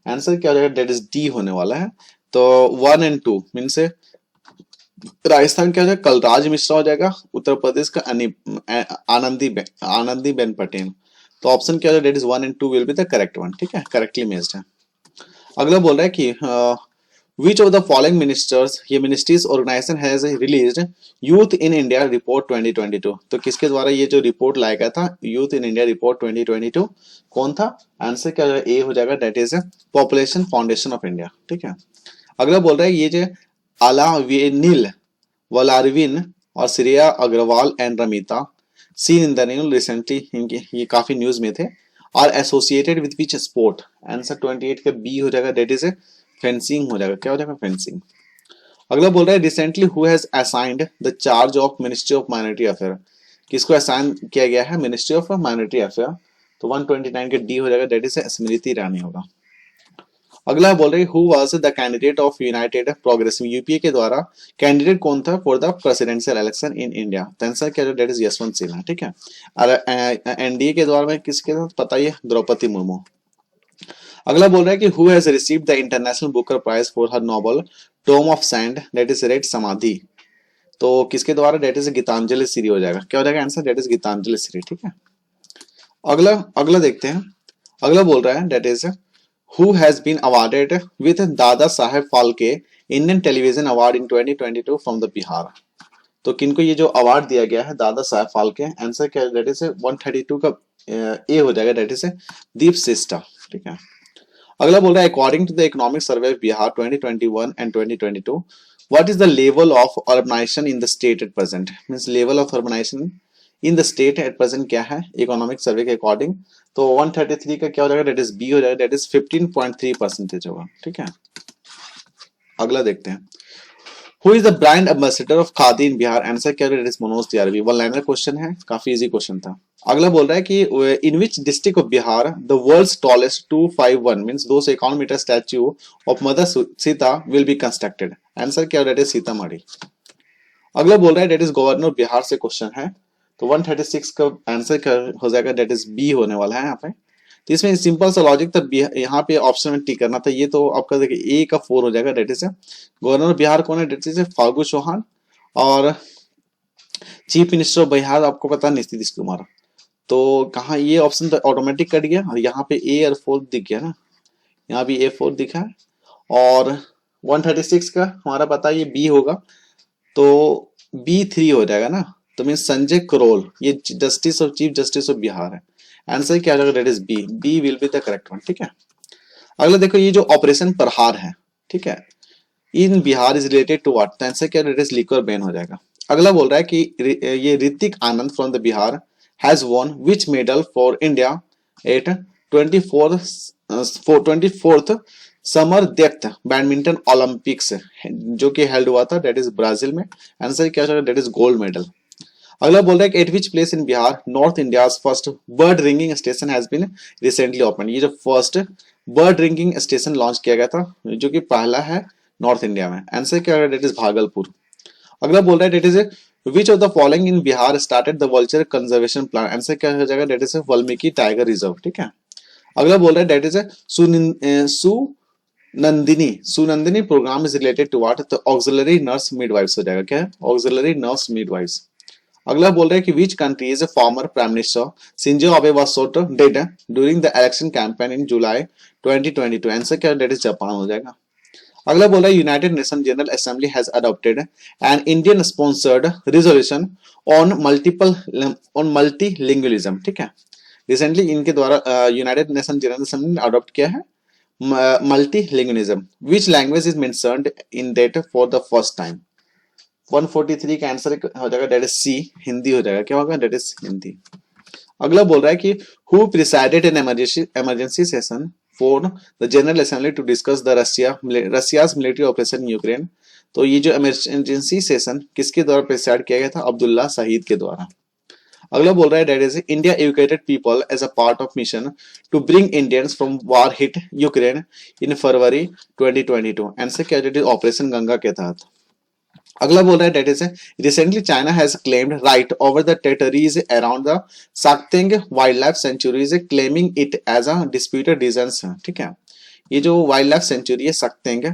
आंसर क्या हो जाएगा, डेट इज डी होने वाला है। तो 1 और 2 मीन से राजस्थान क्या हो जाएगा, कलराज मिश्रा हो जाएगा, उत्तर प्रदेश का आनंदी बेन पटेल। तो ऑप्शन क्या हो जाएगा, डेट इज 1 और 2 will be the correct one. ठीक है, करेक्टली मैच्ड है। अगला बोल रहा है कि Which of the following ministers ये ministries organisation has released youth in India report 2022। तो किसके द्वारा ये जो रिपोर्ट लाया गया था यूथ इन इंडिया रिपोर्ट 2022 कौन था। आंसर क्या ए हो जाएगा, that is population foundation of India. ठीक है। अगला बोल रहा है ये जो अलावेनिल वलारविन और Shreya Agarwal and Ramita seen in the news recently, इनके ये काफी न्यूज में थे, are associated with which sport. Answer 28 का बी हो जाएगा, डेट इज फेंसिंग हो जाएगा। क्या हो जाएगा, फेंसिंग। अगला बोल रहा है recently who has assigned the charge of ministry of minority affair, किसको असाइन किया गया है मिनिस्ट्री ऑफ माइनॉरिटी अफेयर। तो 129 के डी हो जाएगा, डेट इज स्मृति ईरानी होगा। अगला बोल रहे who was the candidate of United progressive, UPA के द्वारा कैंडिडेट कौन था for the presidential election in India. तो आंसर क्या है, डेट इज यशवंत सिन्हा। ठीक है। एनडीए के द्वारा में किसके साथ बताइए, द्रौपदी मुर्मू। अगला बोल रहा है कि who has received the international Booker prize for her novel tomb of sand that is Ret Samadhi. तो किसके द्वारा, डेट इज गीतांजलि श्री हो जाएगा। क्या हो जाएगा answer, that is Geetanjali Shree. ठीक है। अगला अगला देखते हैं। अगला बोल रहा है that is who has been awarded with Dada Saheb Phalke Indian television award in 2022 from the Bihar. तो किनको ये जो अवार्ड दिया गया है दादा साहेब फाल्के, आंसर क्या है, डेट इज 132 का ए हो जाएगा, डेट इज दीप सिस्टा। ठीक है। अगला बोल रहा है according to the economic survey of Bihar 2021 and 2022 what is the level of urbanisation in the state at present. Means level of urbanisation in the state at present क्या है economic survey के according. तो 133 का क्या हो जाएगा, डेट इज बी हो जाएगा, डेट इज 15.3% होगा। ठीक है। अगला देखते हैं who is the brand ambassador of khadi in Bihar. Answer क्या है, Manoj Tiwari. One liner question है, काफी इजी क्वेश्चन था। अगला बोल रहा है कि in which district of Bihar the world's tallest 251 means 251 meter statue of mother Sita will be constructed. Answer क्या है, डेट इज सीतामढ़ी। अगला बोल रहा है डेट इज गवर्नर बिहार से क्वेश्चन है। तो 136 का आंसर क्या हो जाएगा, डेट इज बी होने वाला है यहाँ पे। तो इसमें सिंपल सा लॉजिक था, यहाँ पे ऑप्शन में टिक करना था। ये तो आपका देखिए ए का 4 हो जाएगा, डेट इज गवर्नर बिहार कौन है, डेट इज फागू चौहान। और चीफ मिनिस्टर ऑफ बिहार आपको पता है नीतीश कुमार। तो कहा ये ऑप्शन तो ऑटोमेटिक कट गया और यहाँ पे ए और 4 दिख गया ना, यहाँ भी A4 दिखा है। और 136 का हमारा पता है ये बी होगा, तो B3 हो जाएगा ना। तो मीन संजय करोल ये justice of chief justice of Bihar है। आंसर क्या जाएगा, that is B will be the correct one. ठीक है। अगला देखो ये जो ऑपरेशन प्रहार है, ठीक है, in Bihar is related to what. Answer क्या, डेट इज लिक्वर बैन हो जाएगा। अगला बोल रहा है कि ये Hritik Anand from the Bihar has won which medal for India at 24th summer deaf badminton Olympics जो कि हेल्ड हुआ था, डेट इज ब्राजील में। आंसर क्या होगा, डेट इज गोल्ड मेडल। अगला बोल रहा है कि at which place in Bihar north India first bird ringing station has been recently open. ये जो first bird ringing station launch किया गया था जो कि पहला है नॉर्थ इंडिया में। आंसर क्या होगा, डेट इज भागलपुर। अगला बोल रहा है that is which of the following in Bihar started the vulture conservation plan. Answer क्या हो जाएगा, that is Valmiki tiger reserve. ठीक है। अगला बोल रहा है that is Sunandini program is related to what. तो ऑक्सिलरी नर्स मिडवाइफ्स हो जाएगा। क्या है, ऑक्सिलरी नर्स मिडवाइफ्स। अगला बोल रहा है कि which country is former prime minister Shinzo Abe was shot dead during the election campaign in July 2022। Answer क्या, डेट इज जापान हो जाएगा। अगला बोल रहा है United nation general assembly has adopted an Indian sponsored resolution on multilingualism. ठीक है। Recently इनके द्वारा यूनाइटेड नेशन जनरल असेंबली ने अडॉप्ट किया है multilingualism. Which language is mentioned in that for the first time. 143 का आंसर हो जाएगा, डेट इज सी, हिंदी हो जाएगा। क्या होगा, डेट इज हिंदी। अगला बोल रहा है कि who presided an emergency session for the general assembly to discuss the Russia's military operation in Ukraine. तो ये जो इमरजेंसी सेशन किसके द्वारा प्रिसाइड किया गया था? अब्दुल्ला शहीद के द्वारा। अगला बोल रहा है that is India evacuated people as a part of mission to bring Indians from war hit Ukraine in February 2022। Answer क्या है? ऑपरेशन गंगा के तहत। अगला बोल रहा है that is recently China has claimed right over the territories around the Sakteng wild life sanctuaries claiming it as a disputed regions. ठीक है, ये जो वाइल्ड लाइफ सेंचुरी है साक्तेंग,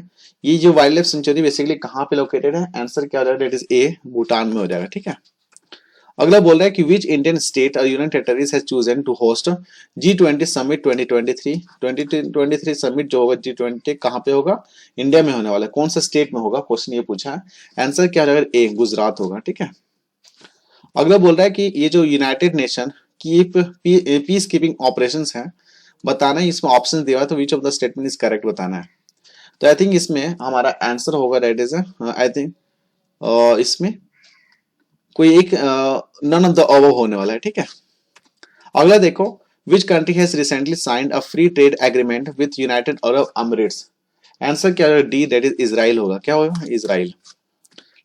ये जो वाइल्ड लाइफ सेंचुरी बेसिकली कहाँ पे लोकेटेड है? आंसर क्या हो जाएगा? दैट इज ए, भूटान में हो जाएगा। ठीक है, अगला बोल रहा है कि विच इंडियन स्टेट और union territories has chosen to host G20 summit 2023 summit जो होगा G20 कहाँ पे होगा? इंडिया में होने वाला है। कौन सा स्टेट में होगा? क्वेश्चन ये पूछा है। आंसर क्या होगा? ए, गुजरात होगा। ठीक है, अगला बोल रहा है कि ये जो यूनाइटेड नेशन की पीस कीपिंग ऑपरेशंस है बताना है, इसमें ऑप्शन दिया है तो विच of the statement is correct बताना है। तो आई थिंक इसमें हमारा आंसर होगा दैट इज आई थिंक इसमें कोई एक नन ऑफ द अबव होने वाला है। ठीक है, अगला देखो, विच country has recently signed a free trade agreement with United Arab Emirates. Answer क्या होगा? डी, दैट इज इजराइल होगा। क्या होगा? इजराइल।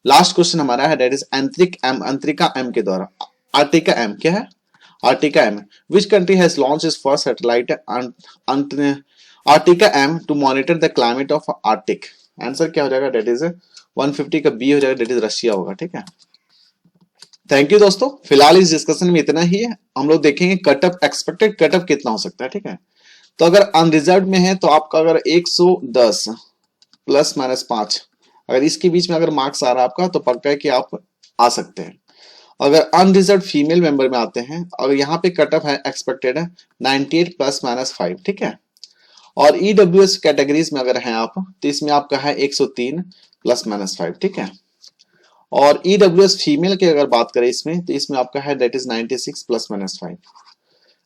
लास्ट क्वेश्चन हमारा है दैट इज अंतरिका एम के द्वारा। आर्टिका एम क्या है? Arktika M, which country has launch is first satellite Arktika M to monitor the climate of Arctic. Answer क्या हो जाएगा? दैट इज 150 का बी हो जाएगा, दैट इज रशिया होगा। ठीक है, थैंक यू दोस्तों, फिलहाल इस डिस्कशन में इतना ही है। हम लोग देखेंगे कटअप, एक्सपेक्टेड कटअप कितना हो सकता है। ठीक है, तो अगर अनरिजर्व में है तो आपका अगर 110 प्लस माइनस 5, अगर इसके बीच में अगर मार्क्स आ रहा है आपका तो पक्का है कि आप आ सकते हैं। अगर अनरिजर्व फीमेल मेंबर में आते हैं और यहाँ पे कटअप है एक्सपेक्टेड है 98 प्लस माइनस 5। ठीक है, और ईडब्ल्यूएस कैटेगरीज में अगर हैं आप तो इसमें आपका है 103 प्लस माइनस 5। ठीक है, और ईडब्ल्यूएस फीमेल की अगर बात करें इसमें तो इसमें आपका है that is 96 plus minus 5।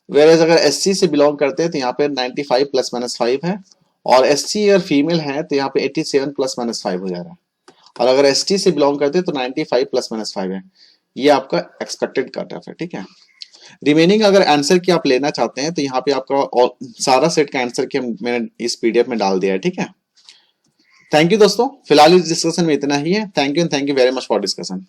Where अगर एससी से बिलोंग करते हैं तो यहाँ पे 95 प्लस माइनस 5 है, और एससी अगर फीमेल है तो यहाँ पे 87 प्लस माइनस 5 हो जा रहा है, और अगर एसटी से बिलोंग करते हैं तो 95 प्लस माइनस 5 है। ये आपका एक्सपेक्टेड कट ऑफ है। ठीक है, रिमेनिंग अगर आंसर की आप लेना चाहते हैं तो यहाँ पे आपका सारा सेट का आंसर की मैंने इस पीडीएफ में डाल दिया है। ठीक है, थैंक यू दोस्तों, फिलहाल इस डिस्कशन में इतना ही है। Thank you and thank you very much for discussion.